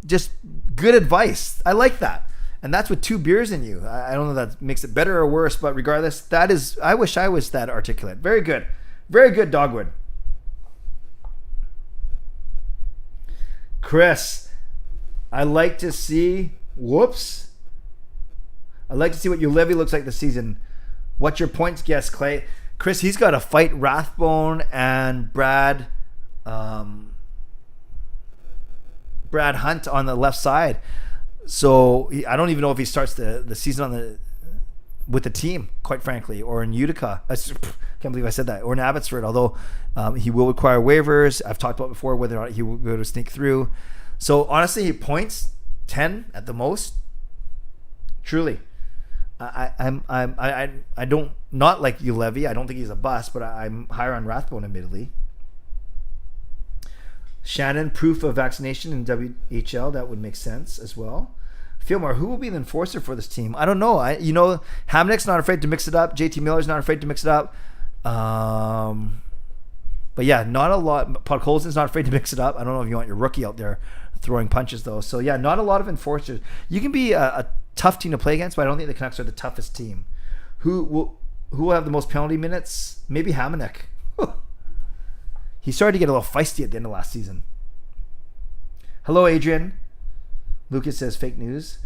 just good advice. I like that. And that's with 2 beers in you. I don't know if that makes it better or worse, but regardless, that is, I wish I was that articulate. Very good. Very good, Dogwood. Chris, I like to see what Ulevi looks like this season. What's your points guess, Clay? Chris, he's got to fight Rathbone and Brad Hunt on the left side. So I don't even know if he starts the season with the team, quite frankly, or in Utica. I can't believe I said that. Or in Abbotsford, although he will require waivers. I've talked about before whether or not he will be able to sneak through. So honestly, he points 10 at the most. Truly, I don't not like Ulevi. I don't think he's a bust, but I'm higher on Rathbone, admittedly. Shannon, proof of vaccination in WHL, that would make sense as well. Fillmore, who will be the enforcer for this team? I don't know. Hamnick's not afraid to mix it up. JT Miller's not afraid to mix it up. But yeah, not a lot. Podkolzin's not afraid to mix it up. I don't know if you want your rookie out there throwing punches though. So yeah, not a lot of enforcers. You can be a tough team to play against, but I don't think the Canucks are the toughest team. Who will have the most penalty minutes? Maybe Hamnick. He started to get a little feisty at the end of last season. Hello, Adrian. Lucas says fake news.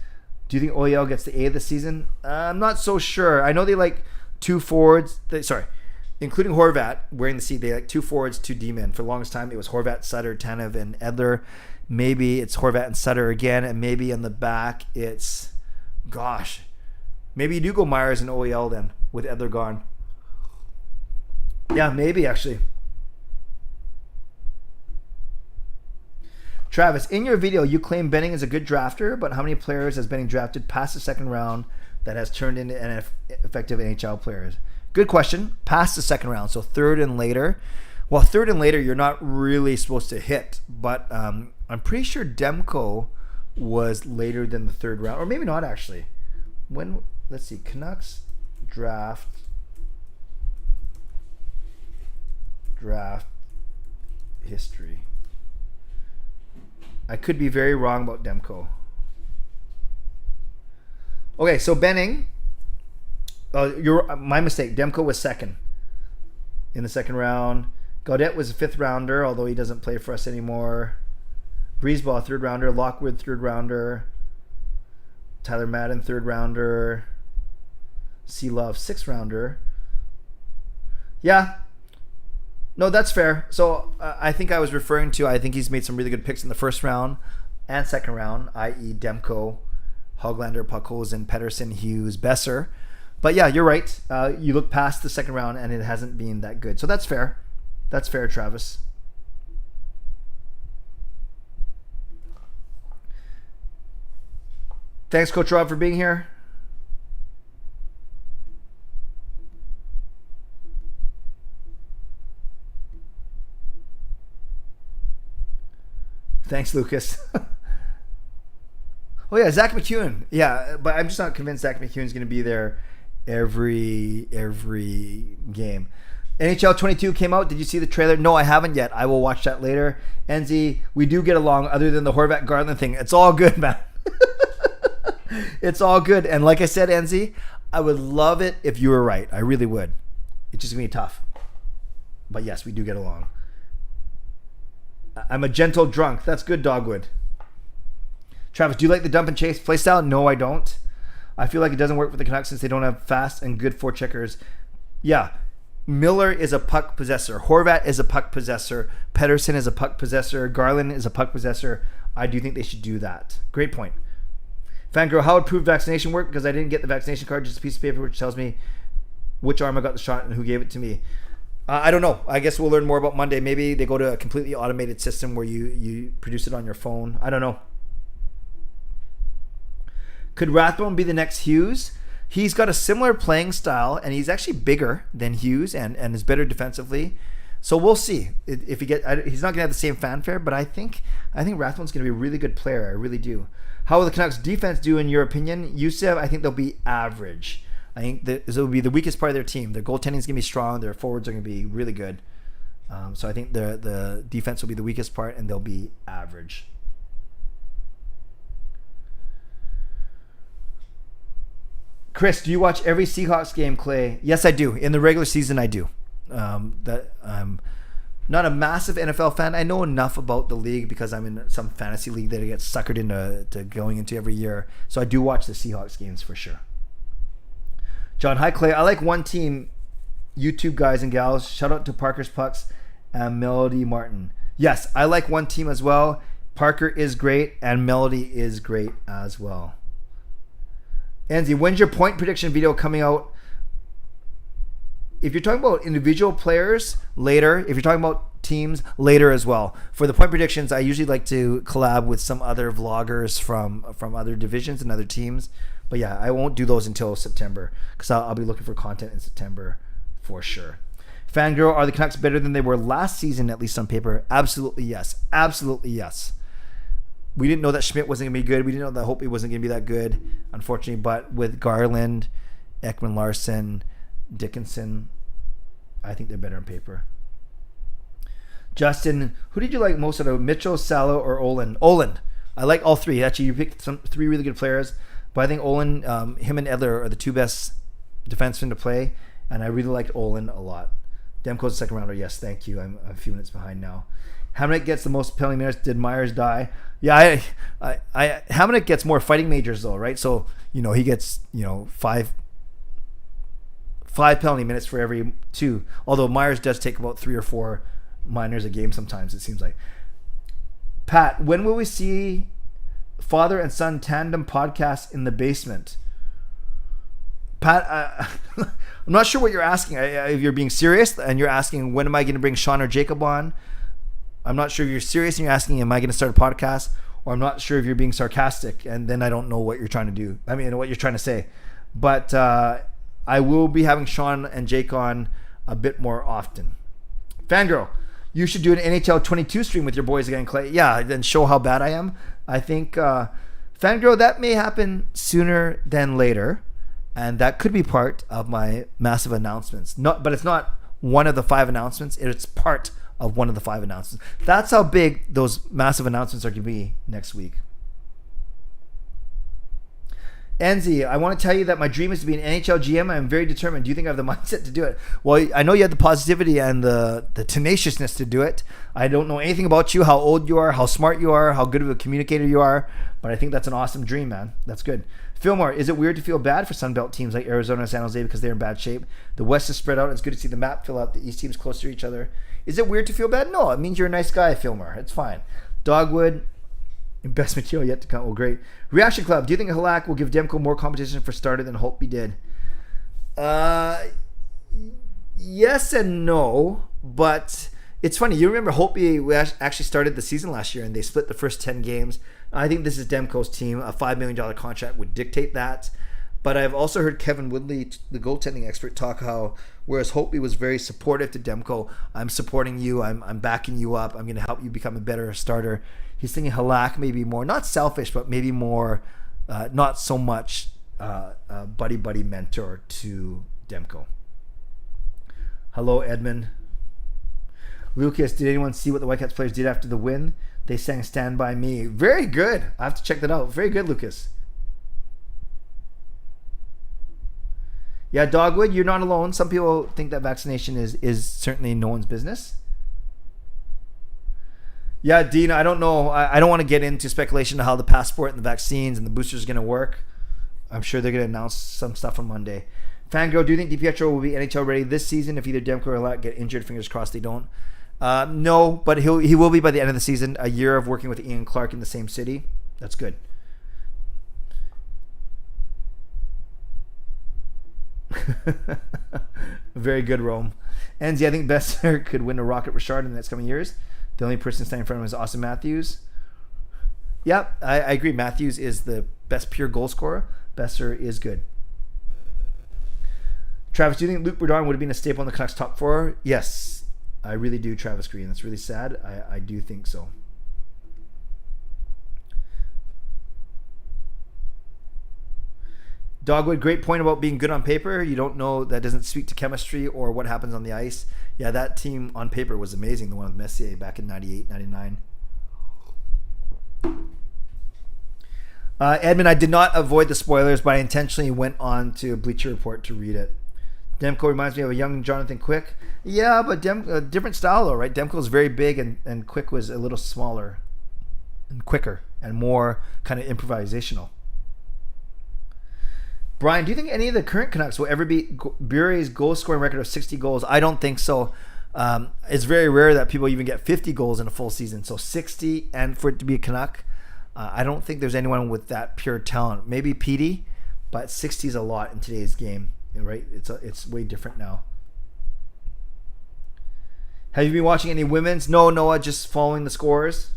Do you think OEL gets the A this season? I'm not so sure. I know they like 2 forwards. Including Horvat wearing the C. They like 2 forwards, 2 D-men. For the longest time, it was Horvat, Sutter, Tanev, and Edler. Maybe it's Horvat and Sutter again, and maybe in the back it's, maybe you do go Myers and OEL then with Edler gone. Yeah, maybe actually. Travis, in your video, you claim Benning is a good drafter, but how many players has Benning drafted past the second round that has turned into effective NHL players? Good question. Past the second round, so third and later. Well, third and later, you're not really supposed to hit, but I'm pretty sure Demko was later than the third round, or maybe not actually. Let's see, Canucks draft history. I could be very wrong about Demko. Okay, so Benning. My mistake. Demko was second in the second round. Gaudette was a 5th rounder, although he doesn't play for us anymore. Breezeball, 3rd rounder. Lockwood, 3rd rounder. Tyler Madden, 3rd rounder. C Love, 6th rounder. Yeah. No, that's fair. So I think I was referring to, I think he's made some really good picks in the first round and second round, i.e. Demko, Hoglander, Puckholz, Pedersen, Hughes, Besser. But yeah, you're right. You look past the second round and it hasn't been that good. So that's fair. That's fair, Travis. Thanks, Coach Rob, for being here. Thanks, Lucas. Oh yeah, Zach McEwen. Yeah, but I'm just not convinced Zach McEwen's going to be there every game. NHL 22 came out. Did you see the trailer? No, I haven't yet. I will watch that later. Enzi, we do get along other than the Horvat Garland thing. It's all good, man. It's all good. And like I said, Enzi, I would love it if you were right. I really would. It's just going to be tough. But yes, we do get along. I'm a gentle drunk. That's good, Dogwood. Travis, do you like the dump and chase play style? No, I don't. I feel like it doesn't work for the Canucks since they don't have fast and good forecheckers. Yeah, Miller is a puck possessor. Horvat is a puck possessor. Pedersen is a puck possessor. Garland is a puck possessor. I do think they should do that. Great point. Fangirl, how would prove vaccination work? Because I didn't get the vaccination card, just a piece of paper which tells me which arm I got the shot and who gave it to me. I don't know. I guess we'll learn more about Monday. Maybe they go to a completely automated system where you produce it on your phone. I don't know. Could Rathbone be the next Hughes? He's got a similar playing style, and he's actually bigger than Hughes and is better defensively. So we'll see. If he's not going to have the same fanfare, but I think Rathbone's going to be a really good player. I really do. How will the Canucks defense do in your opinion? Yusef, I think they'll be average. I think this will be the weakest part of their team. Their goaltending is going to be strong. Their forwards are going to be really good. So I think the defense will be the weakest part, and they'll be average. Chris, do you watch every Seahawks game, Clay? Yes, I do. In the regular season, I do. I'm not a massive NFL fan. I know enough about the league because I'm in some fantasy league that I get suckered into going into every year. So I do watch the Seahawks games for sure. John, hi Clay. I like one team, YouTube guys and gals. Shout out to Parker's Pucks and Melody Martin. Yes, I like one team as well. Parker is great and Melody is great as well. Anzi, when's your point prediction video coming out? If you're talking about individual players, later. If you're talking about teams, later as well. For the point predictions, I usually like to collab with some other vloggers from other divisions and other teams. But yeah, I won't do those until September because I'll be looking for content in September for sure. Fangirl, are the Canucks better than they were last season, at least on paper? Absolutely yes. Absolutely yes. We didn't know that Schmidt wasn't going to be good. We didn't know that Hope wasn't going to be that good, unfortunately. But with Garland, Ekman Larson, Dickinson, I think they're better on paper. Justin, who did you like most out of Mitchell, Salo, or Olin? Olin. I like all three. Actually, you picked three really good players. But I think Olin, him and Edler are the two best defensemen to play. And I really liked Olin a lot. Demko's a second rounder. Yes, thank you. I'm a few minutes behind now. Hamonic gets the most penalty minutes. Did Myers die? Yeah, Hamonic gets more fighting majors though, right? So he gets five penalty minutes for every 2. Although Myers does take about 3 or 4 minors a game sometimes. It seems like. Pat, when will we see father and son tandem podcast in the basement? Pat, I'm not sure what you're asking. If you're being serious and you're asking when am I going to bring Sean or Jacob on, I'm not sure if you're serious and you're asking am I going to start a podcast, or I'm not sure if you're being sarcastic and then I don't know what you're trying to do. I mean, what you're trying to say. But I will be having Sean and Jake on a bit more often. Fangirl, you should do an NHL 22 stream with your boys again, Clay. Yeah, then show how bad I am. I think, Fangirl, that may happen sooner than later. And that could be part of my massive announcements. But it's not one of the 5 announcements. It's part of one of the 5 announcements. That's how big those massive announcements are going to be next week. Enzi, I want to tell you that my dream is to be an NHL GM. I'm very determined. Do you think I have the mindset to do it? Well, I know you have the positivity and the tenaciousness to do it. I don't know anything about you, how old you are, how smart you are, how good of a communicator you are. But I think that's an awesome dream, man. That's good. Fillmore, is it weird to feel bad for Sunbelt teams like Arizona and San Jose because they're in bad shape? The West is spread out. It's good to see the map fill out. The East teams closer to each other. Is it weird to feel bad? No, it means you're a nice guy, Fillmore. It's fine. Dogwood, best material yet to come. Well, great. Reaction Club, do you think Halak will give Demko more competition for starter than Holtby did? Yes and no, but it's funny. You remember Holtby actually started the season last year and they split the first 10 games. I think this is Demko's team. A $5 million contract would dictate that. But I've also heard Kevin Woodley, the goaltending expert, talk how whereas Holtby was very supportive to Demko, I'm supporting you, I'm backing you up, I'm going to help you become a better starter. He's thinking Halak maybe more, not selfish, but maybe more, not so much buddy mentor to Demko. Hello, Edmund. Lucas, did anyone see what the Whitecaps players did after the win? They sang Stand By Me. Very good. I have to check that out. Very good, Lucas. Yeah, Dogwood, you're not alone. Some people think that vaccination is certainly no one's business. Yeah, Dean, I don't know. I don't want to get into speculation of how the passport and the vaccines and the boosters are going to work. I'm sure they're going to announce some stuff on Monday. Fangirl, do you think DiPietro will be NHL ready this season if either Demko or Halak get injured? Fingers crossed they don't. No, but he will be by the end of the season. A year of working with Ian Clark in the same city. That's good. Very good, Rome. Enzi, I think Besser could win a Rocket Richard in the next coming years. The only person standing in front of him is Austin Matthews. Yep, I agree. Matthews is the best pure goal scorer. Besser is good. Travis, do you think Luc Bourdon would have been a staple in the Canucks top 4? Yes, I really do, Travis Green. That's really sad. I do think so. Dogwood, great point about being good on paper. You don't know, that doesn't speak to chemistry or what happens on the ice. Yeah, that team on paper was amazing, the one with Messier back in 98, 99. Edmund, I did not avoid the spoilers, but I intentionally went on to Bleacher Report to read it. Demko reminds me of a young Jonathan Quick. Yeah, but different style though, right? Demko was very big and Quick was a little smaller and quicker and more kind of improvisational. Brian, do you think any of the current Canucks will ever beat Bure's goal scoring record of 60 goals? I don't think so. It's very rare that people even get 50 goals in a full season. So 60, and for it to be a Canuck, I don't think there's anyone with that pure talent. Maybe Petey, but 60 is a lot in today's game, right? It's way different now. Have you been watching any women's? No, Noah, just following the scores.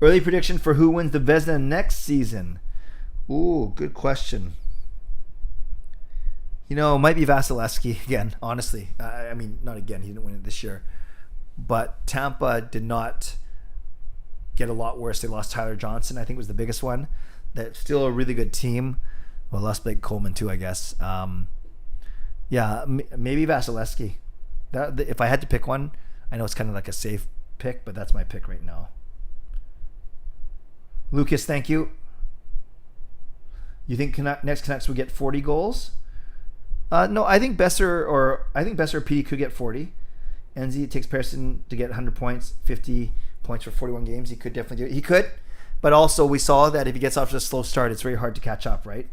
Early prediction for who wins the Vezina next season. Ooh, good question. You know, it might be Vasilevsky again, honestly. I mean, not again. He didn't win it this year. But Tampa did not get a lot worse. They lost Tyler Johnson, I think was the biggest one. That's still a really good team. Well, lost Blake Coleman too, I guess. Yeah, maybe Vasilevsky. If I had to pick one, I know it's kind of like a safe pick, but that's my pick right now. Lucas, thank you. You think next Canucks will get 40 goals? No, I think Besser or PD could get 40. NZ, it takes Pearson to get 100 points, 50 points for 41 games. He could definitely do it. He could, but also we saw that if he gets off to a slow start, it's very hard to catch up, right?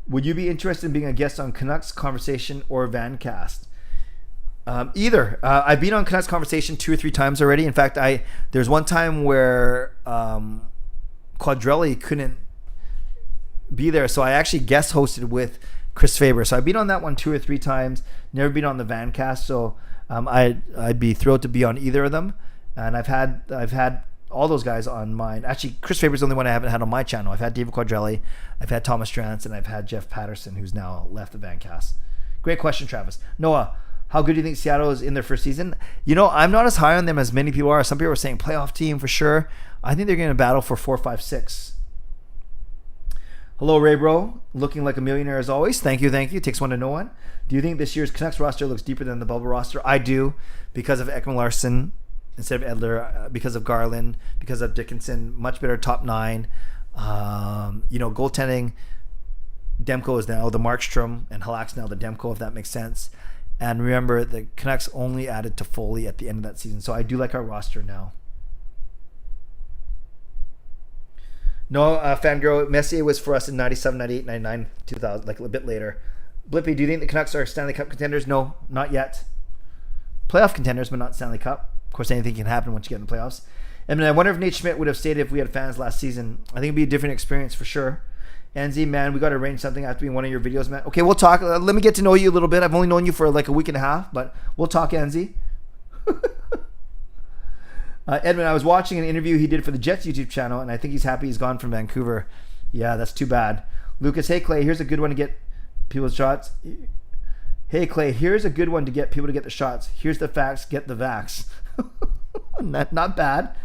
Would you be interested in being a guest on Canucks Conversation or Vancast? Either. I've been on Canucks Conversation 2 or 3 times already. In fact, there's one time where Quadrelli couldn't be there, so I actually guest hosted with Chris Faber. So I've been on that one 2 or 3 times. Never been on the Vancast, so I'd be thrilled to be on either of them. And I've had all those guys on mine. Actually, Chris Faber's the only one I haven't had on my channel. I've had David Quadrelli, I've had Thomas Strantz, and I've had Jeff Patterson, who's now left the Vancast. Great question, Travis. Noah, how good do you think Seattle is in their first season? I'm not as high on them as many people are. Some people are saying playoff team for sure. I think they're going to battle for 4, 5, 6. Hello, Ray Bro. Looking like a millionaire as always. Thank you. Takes one to know one. Do you think this year's Canucks roster looks deeper than the bubble roster? I do, because of Ekman Larsson instead of Edler, because of Garland, because of Dickinson. Much better top 9. Goaltending. Demko is now the Markstrom, and Halak's now the Demko, if that makes sense. And remember, the Canucks only added to Foley at the end of that season. So I do like our roster now. No, Fangirl, Messier was for us in 97, 98, 99, 2000, like a bit later. Blippy, do you think the Canucks are Stanley Cup contenders? No, not yet. Playoff contenders, but not Stanley Cup. Of course, anything can happen once you get in the playoffs. And I wonder if Nate Schmidt would have stayed if we had fans last season. I think it'd be a different experience for sure. NZ, man, we got to arrange something after being one of your videos, man. Okay, we'll talk. Let me get to know you a little bit. I've only known you for like a week and a half, but we'll talk, NZ. Edmund, I was watching an interview he did for the Jets YouTube channel, and I think he's happy he's gone from Vancouver. Yeah, that's too bad. Lucas, hey, Clay, here's a good one to get people's shots. Hey, Clay, here's a good one to get people to get the shots. Here's the facts, get the vax. Not bad.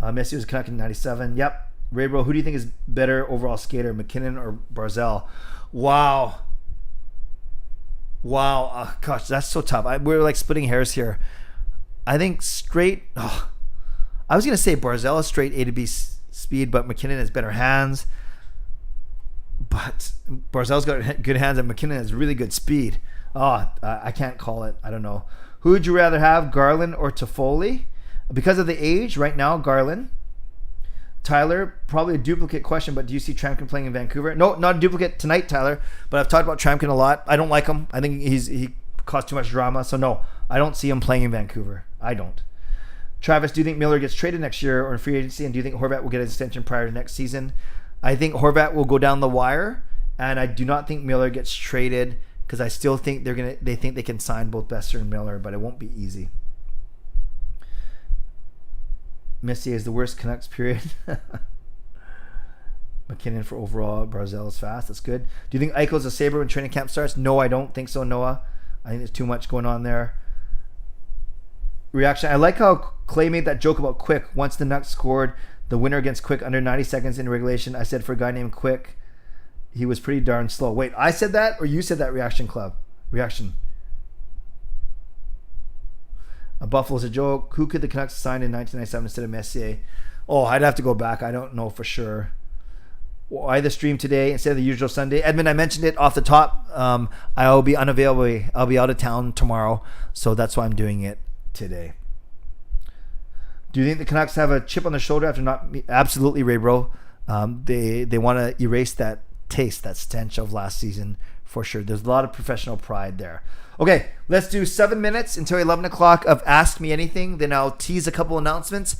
Messi was a Canuck in 97. Yep. Raybro, who do you think is better overall skater, McKinnon or Barzell? Wow. Gosh, that's so tough. We're like splitting hairs here. I think straight... I was going to say Barzell is straight A to B speed, but McKinnon has better hands. But Barzell's got good hands and McKinnon has really good speed. I can't call it. I don't know. Who would you rather have, Garland or Toffoli? Because of the age, right now, Garland. Tyler, probably a duplicate question, but do you see Tramkin playing in Vancouver? No, not a duplicate tonight, Tyler, but I've talked about Tramkin a lot. I don't like him. I think he caused too much drama. So no, I don't see him playing in Vancouver. I don't. Travis, do you think Miller gets traded next year or in free agency? And do you think Horvat will get an extension prior to next season? I think Horvat will go down the wire, and I do not think Miller gets traded because I still think they think they can sign both Besser and Miller, but it won't be easy. Messier is the worst Canucks, period. McKinnon for overall. Barzell is fast. That's good. Do you think Eichel's a Sabre when training camp starts? No, I don't think so, Noah. I think there's too much going on there. Reaction. I like how Clay made that joke about Quick. Once the Nucks scored the winner against Quick under 90 seconds in regulation, I said for a guy named Quick, he was pretty darn slow. Wait, I said that or you said that, Reaction Club? Reaction. Buffalo's a joke. Who could the Canucks sign in 1997 instead of Messier? I'd have to go back. I don't know for sure. Why the stream today instead of the usual Sunday? Edmund, I mentioned it off the top. I'll be unavailable. I'll be out of town tomorrow, so that's why I'm doing it today. Do you think the Canucks have a chip on their shoulder after not? Absolutely, Ray Bro. They want to erase that taste, that stench of last season for sure. There's a lot of professional pride there. Okay, let's do 7 minutes until 11 o'clock of Ask Me Anything. Then I'll tease a couple announcements,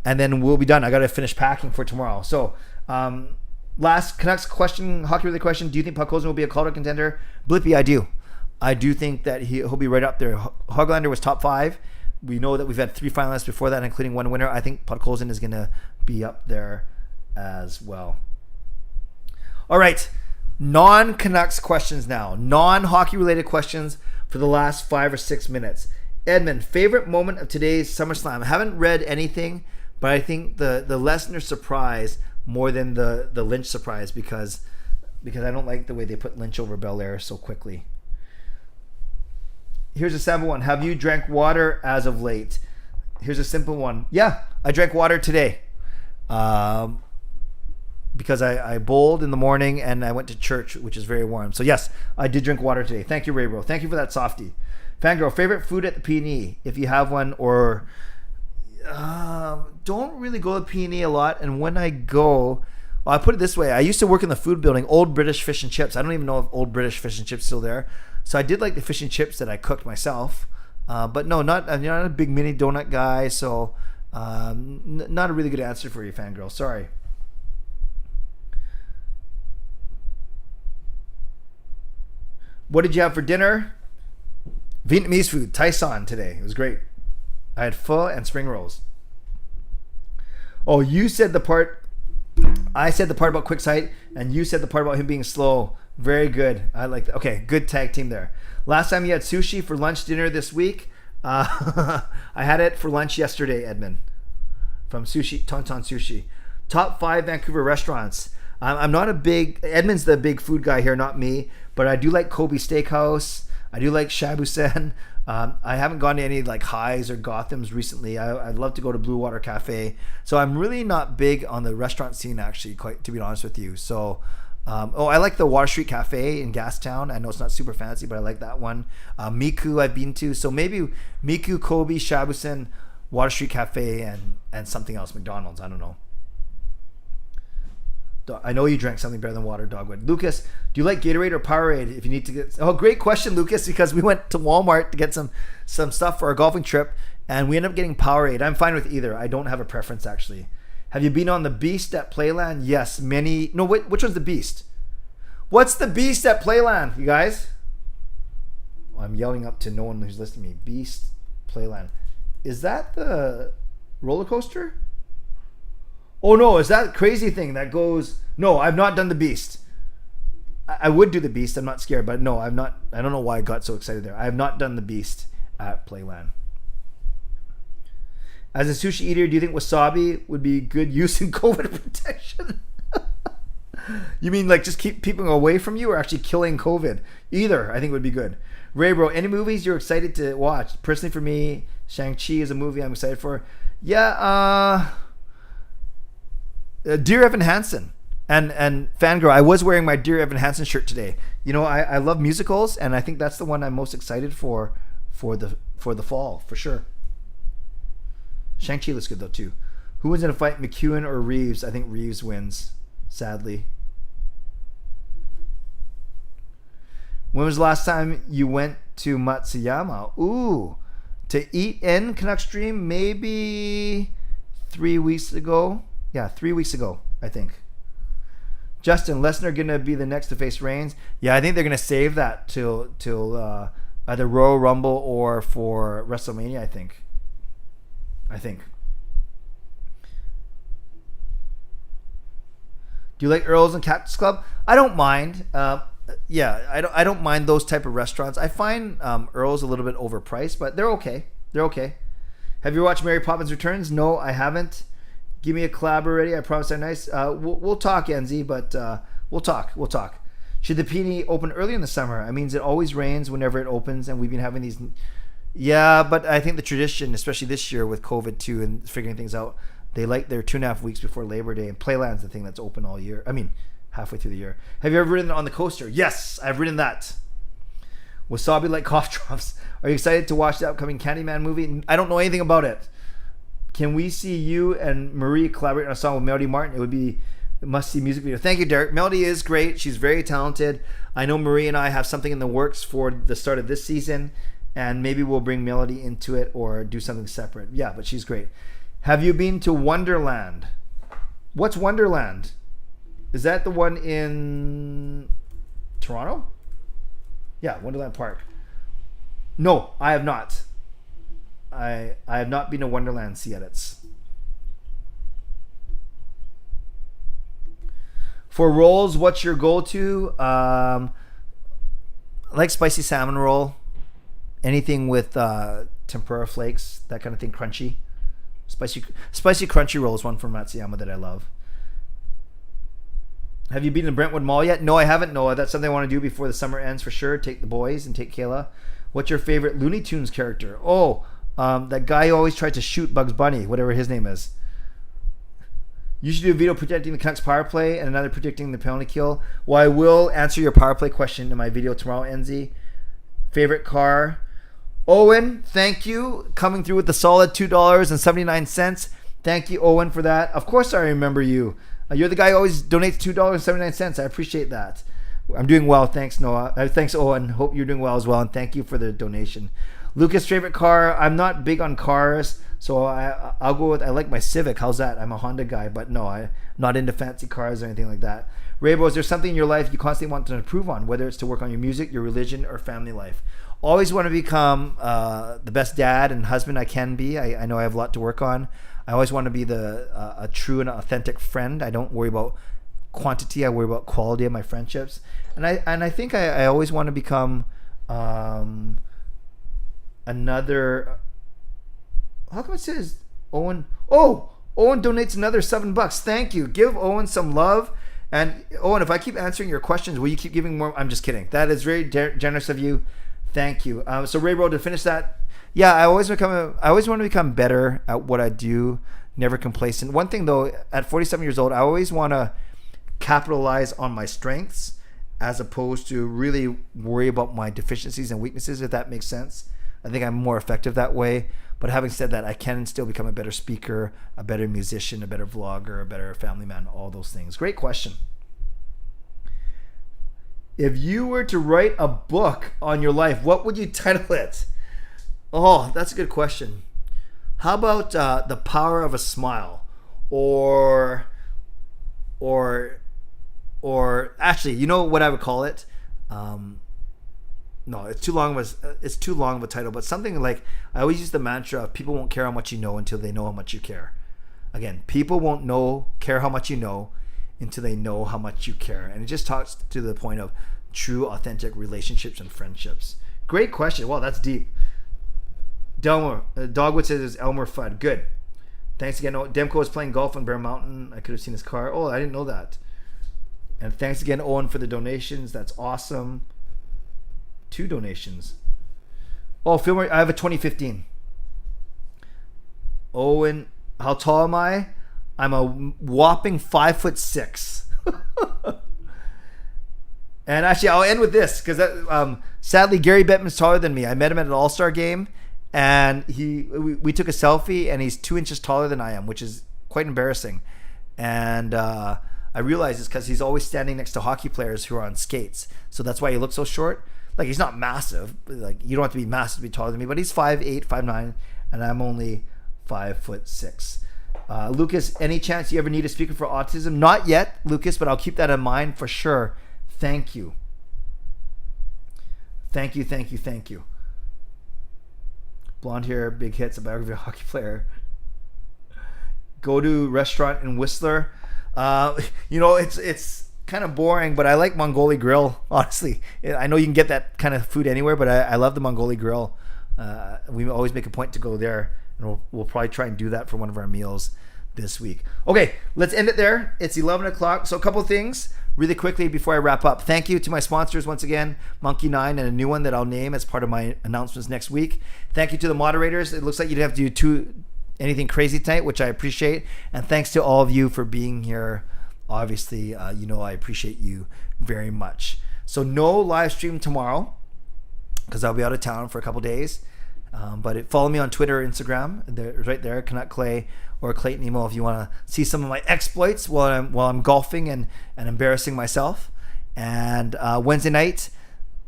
and then we'll be done. I got to finish packing for tomorrow. So, last Canucks question, hockey-related question. Do you think Podkolzin will be a Calder contender? Blippy, I do. I do think that he'll be right up there. Hoglander was top 5. We know that we've had 3 finalists before that, including 1 winner. I think Podkolzin is going to be up there as well. All right, non-Canucks questions now. Non-hockey-related questions for the last 5 or 6 minutes. Edmund, favorite moment of today's SummerSlam? I haven't read anything, but I think the Lesnar surprise more than the Lynch surprise because I don't like the way they put Lynch over Belair so quickly. Here's a simple one. Have you drank water as of late? Here's a simple one. Yeah, I drank water today. because I bowled in the morning and I went to church, which is very warm. So yes, I did drink water today. Thank you, Raybro. Thank you for that softie. Fangirl, favorite food at the P&E, if you have one, or don't really go to P&E a lot. And when I go, well, I put it this way. I used to work in the food building, Old British Fish and Chips. I don't even know if Old British Fish and Chips is still there. So I did like the fish and chips that I cooked myself. But no, I'm not a big mini donut guy. So not a really good answer for you, Fangirl. Sorry. What did you have for dinner? Vietnamese food, Tai Son today. It was great. I had pho and spring rolls. Oh, you said the part. I said the part about quick sight, and you said the part about him being slow. Very good. I like that. Okay, good tag team there. Last time you had sushi for lunch, dinner this week. I had it for lunch yesterday, Edmund, from Sushi Tonton Sushi. Top 5 Vancouver restaurants. I'm not a big. Edmund's the big food guy here, not me. But I do like Kobe Steakhouse. I do like Shabusen. I haven't gone to any like Highs or Gothams recently. I'd love to go to Blue Water Cafe. So I'm really not big on the restaurant scene, actually, quite to be honest with you. So, I like the Water Street Cafe in Gastown. I know it's not super fancy, but I like that one. Miku I've been to. So maybe Miku, Kobe, Shabusen, Water Street Cafe, and something else, McDonald's. I don't know. I know you drank something better than water, Dogwood. Lucas, do you like Gatorade or Powerade if you need to get... Oh, great question, Lucas, because we went to Walmart to get some stuff for our golfing trip, and we ended up getting Powerade. I'm fine with either. I don't have a preference, actually. Have you been on the Beast at Playland? Yes, many... No, which one's the Beast? What's the Beast at Playland, you guys? Oh, I'm yelling up to no one who's listening to me. Beast, Playland. Is that the roller coaster? Oh no, is that crazy thing that goes... No, I've not done the Beast. I would do the Beast. I'm not scared, but no, I'm not. I don't know why I got so excited there. I have not done the Beast at Playland. As a sushi eater, do you think wasabi would be good use in COVID protection? You mean like just keep people away from you or actually killing COVID? Either, I think would be good. Ray Bro, any movies you're excited to watch? Personally for me, Shang-Chi is a movie I'm excited for. Yeah, Dear Evan Hansen and Fangirl. I was wearing my Dear Evan Hansen shirt today. You know, I love musicals, and I think that's the one I'm most excited for the fall for sure. Shang-Chi looks good though too. Who wins in a fight, McEwen or Reeves? I think Reeves wins, sadly. When was the last time you went to Matsuyama? Ooh, to eat in Canucks Stream? Maybe 3 weeks ago. Yeah, 3 weeks ago, I think. Justin, Lesnar gonna be the next to face Reigns? Yeah, I think they're gonna save that till either Royal Rumble or for WrestleMania. I think. Do you like Earl's and Cactus Club? I don't mind. Yeah, I don't mind those type of restaurants. I find Earl's a little bit overpriced, but they're okay. Have you watched Mary Poppins Returns? No, I haven't. Give me a collab already. I promise I'm nice. We'll talk, Enzi, but we'll talk. Should the P&E open early in the summer? I mean, it always rains whenever it opens, and we've been having these... Yeah, but I think the tradition, especially this year with COVID too and figuring things out, they like their 2.5 weeks before Labor Day, and Playland's the thing that's open all year. I mean, halfway through the year. Have you ever ridden on the coaster? Yes, I've ridden that. Wasabi like cough drops. Are you excited to watch the upcoming Candyman movie? I don't know anything about it. Can we see you and Marie collaborate on a song with Melody Martin? It would be a must-see music video. Thank you, Derek. Melody is great. She's very talented. I know Marie and I have something in the works for the start of this season, and maybe we'll bring Melody into it or do something separate. Yeah, but she's great. Have you been to Wonderland? What's Wonderland? Is that the one in Toronto? Yeah, Wonderland Park. No, I have not. I have not been to Wonderland Sea Edits. For rolls, what's your go-to? I like spicy salmon roll. Anything with tempura flakes, that kind of thing, crunchy. Spicy crunchy roll is one from Matsuyama that I love. Have you been to Brentwood Mall yet? No, I haven't, Noah. That's something I want to do before the summer ends for sure. Take the boys and take Kayla. What's your favorite Looney Tunes character? Oh, that guy who always tried to shoot Bugs Bunny, whatever his name is. You should do a video predicting the Canucks power play and another predicting the penalty kill. Well, I will answer your power play question in my video tomorrow, NZ. Favorite car? Owen, thank you. Coming through with the solid $2.79. Thank you, Owen, for that. Of course I remember you. You're the guy who always donates $2.79. I appreciate that. I'm doing well. Thanks, Noah. Thanks, Owen. Hope you're doing well as well. And thank you for the donation. Lucas, favorite car? I'm not big on cars. So I'll go with, I like my Civic. How's that? I'm a Honda guy, but no, I'm not into fancy cars or anything like that. Raybo, is there something in your life you constantly want to improve on, whether it's to work on your music, your religion, or family life? Always want to become the best dad and husband I can be. I know I have a lot to work on. I always want to be a true and authentic friend. I don't worry about quantity. I worry about quality of my friendships. And I think I always want to become another... How come it says Owen? Oh, Owen donates another $7. Thank you. Give Owen some love. And Owen, if I keep answering your questions, will you keep giving more? I'm just kidding. That is very generous of you. Thank you. So Ray Road, to finish that, yeah, I always want to become better at what I do. Never complacent. One thing though, at 47 years old, I always want to capitalize on my strengths as opposed to really worry about my deficiencies and weaknesses. If that makes sense, I think I'm more effective that way. But having said that, I can still become a better speaker, a better musician, a better vlogger, a better family man, all those things. Great question. If you were to write a book on your life, what would you title it? Oh, that's a good question. How about The Power of a Smile? Or actually, you know what I would call it? No, it's too long of a title, but something like, I always use the mantra of people won't care how much you know until they know how much you care. Again, people won't care how much you know until they know how much you care. And it just talks to the point of true, authentic relationships and friendships. Great question. Wow, that's deep. Delmer, Dogwood says it's Elmer Fudd. Good. Thanks again. Demko was playing golf on Bear Mountain. I could have seen his car. Oh, I didn't know that. And thanks again, Owen, for the donations. That's awesome. 2 donations. Oh, Filmer, I have a 2015. Owen, how tall am I? I'm a whopping 5'6". And actually, I'll end with this because sadly, Gary Bettman's taller than me. I met him at an All-Star game, and we took a selfie, and he's 2 inches taller than I am, which is quite embarrassing. And I realize it's because he's always standing next to hockey players who are on skates, so that's why he looks so short. Like, he's not massive. Like, you don't have to be massive to be taller than me, but he's 5'8", 5'9", and I'm only 5'6". Lucas, any chance you ever need a speaker for autism? Not yet, Lucas, but I'll keep that in mind for sure. Thank you. Thank you, thank you, thank you. Blonde hair, big hits, a biography of a hockey player. Go to restaurant in Whistler. It's kind of boring, but I like Mongoli Grill, honestly. I know you can get that kind of food anywhere, but I love the Mongoli Grill. We always make a point to go there, and we'll probably try and do that for one of our meals this week. Okay, let's end it there. It's 11 o'clock. So a couple things really quickly before I wrap up. Thank you to my sponsors once again, Monkey 9 and a new one that I'll name as part of my announcements next week. Thank you to the moderators. It looks like you didn't have to do anything crazy tonight, which I appreciate. And thanks to all of you for being here. Obviously, I appreciate you very much. So no live stream tomorrow because I'll be out of town for a couple days. But follow me on Twitter or Instagram. They're right there, Canuck Clay or Clayton Emo, if you want to see some of my exploits while I'm golfing and embarrassing myself. And Wednesday night,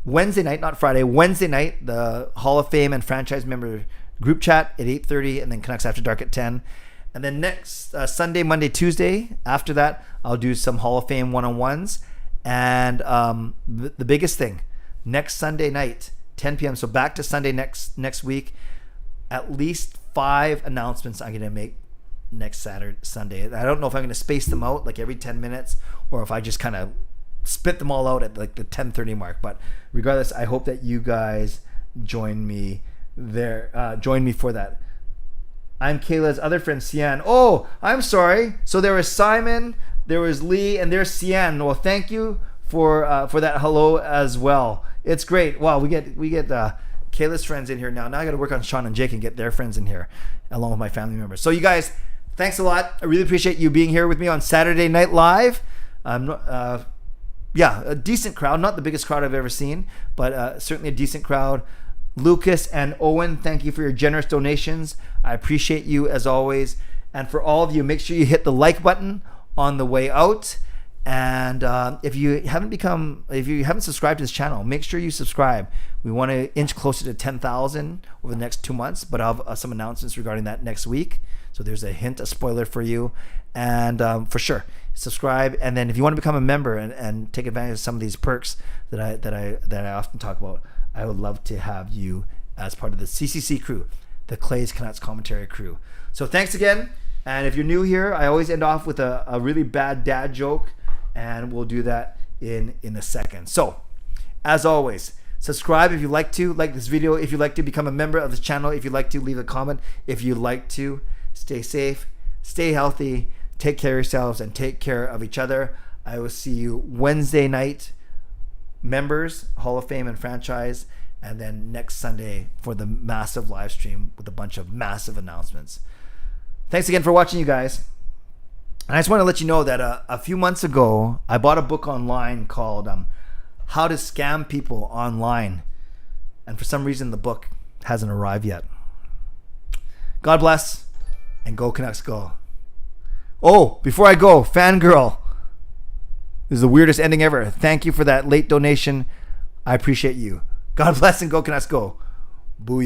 not Friday, Wednesday night, the Hall of Fame and franchise member group chat at 8:30, and then Canucks After Dark at 10. And then next Sunday, Monday, Tuesday, after that, I'll do some Hall of Fame one-on-ones. And the biggest thing, next Sunday night, 10 p.m. So back to Sunday next week. At least 5 announcements I'm going to make next Sunday. I don't know if I'm going to space them out like every 10 minutes or if I just kind of spit them all out at like the 10:30 mark. But regardless, I hope that you guys join me there. Join me for that. I'm Kayla's other friend, Sian. Oh, I'm sorry. So there was Simon, there was Lee, and there's Sian. Well, thank you for that hello as well. It's great. Wow, we get Kayla's friends in here now. Now I got to work on Sean and Jake and get their friends in here along with my family members. So you guys, thanks a lot. I really appreciate you being here with me on Saturday Night Live. Yeah, a decent crowd. Not the biggest crowd I've ever seen, but certainly a decent crowd. Lucas and Owen, thank you for your generous donations. I appreciate you as always. And for all of you, make sure you hit the like button on the way out. And if you haven't subscribed to this channel, make sure you subscribe. We want to inch closer to 10,000 over the next 2 months, but I'll have some announcements regarding that next week. So there's a hint, a spoiler for you. And for sure, subscribe. And then if you want to become a member and take advantage of some of these perks that I often talk about, I would love to have you as part of the CCC crew, the Clay's Canucks commentary crew. So thanks again. And if you're new here, I always end off with a really bad dad joke, and we'll do that in a second. So as always, subscribe if you like to, like this video if you like to, become a member of this channel if you'd like to, leave a comment if you'd like to. Stay safe, stay healthy, take care of yourselves, and take care of each other. I will see you Wednesday night, members, Hall of Fame and franchise, and then next Sunday for the massive live stream with a bunch of massive announcements. Thanks again for watching, you guys. And I just want to let you know that a few months ago, I bought a book online called How to Scam People Online. And for some reason, the book hasn't arrived yet. God bless, and go Canucks go. Oh, before I go, Fangirl. This is the weirdest ending ever. Thank you for that late donation. I appreciate you. God bless and go Canucks go. Booyah.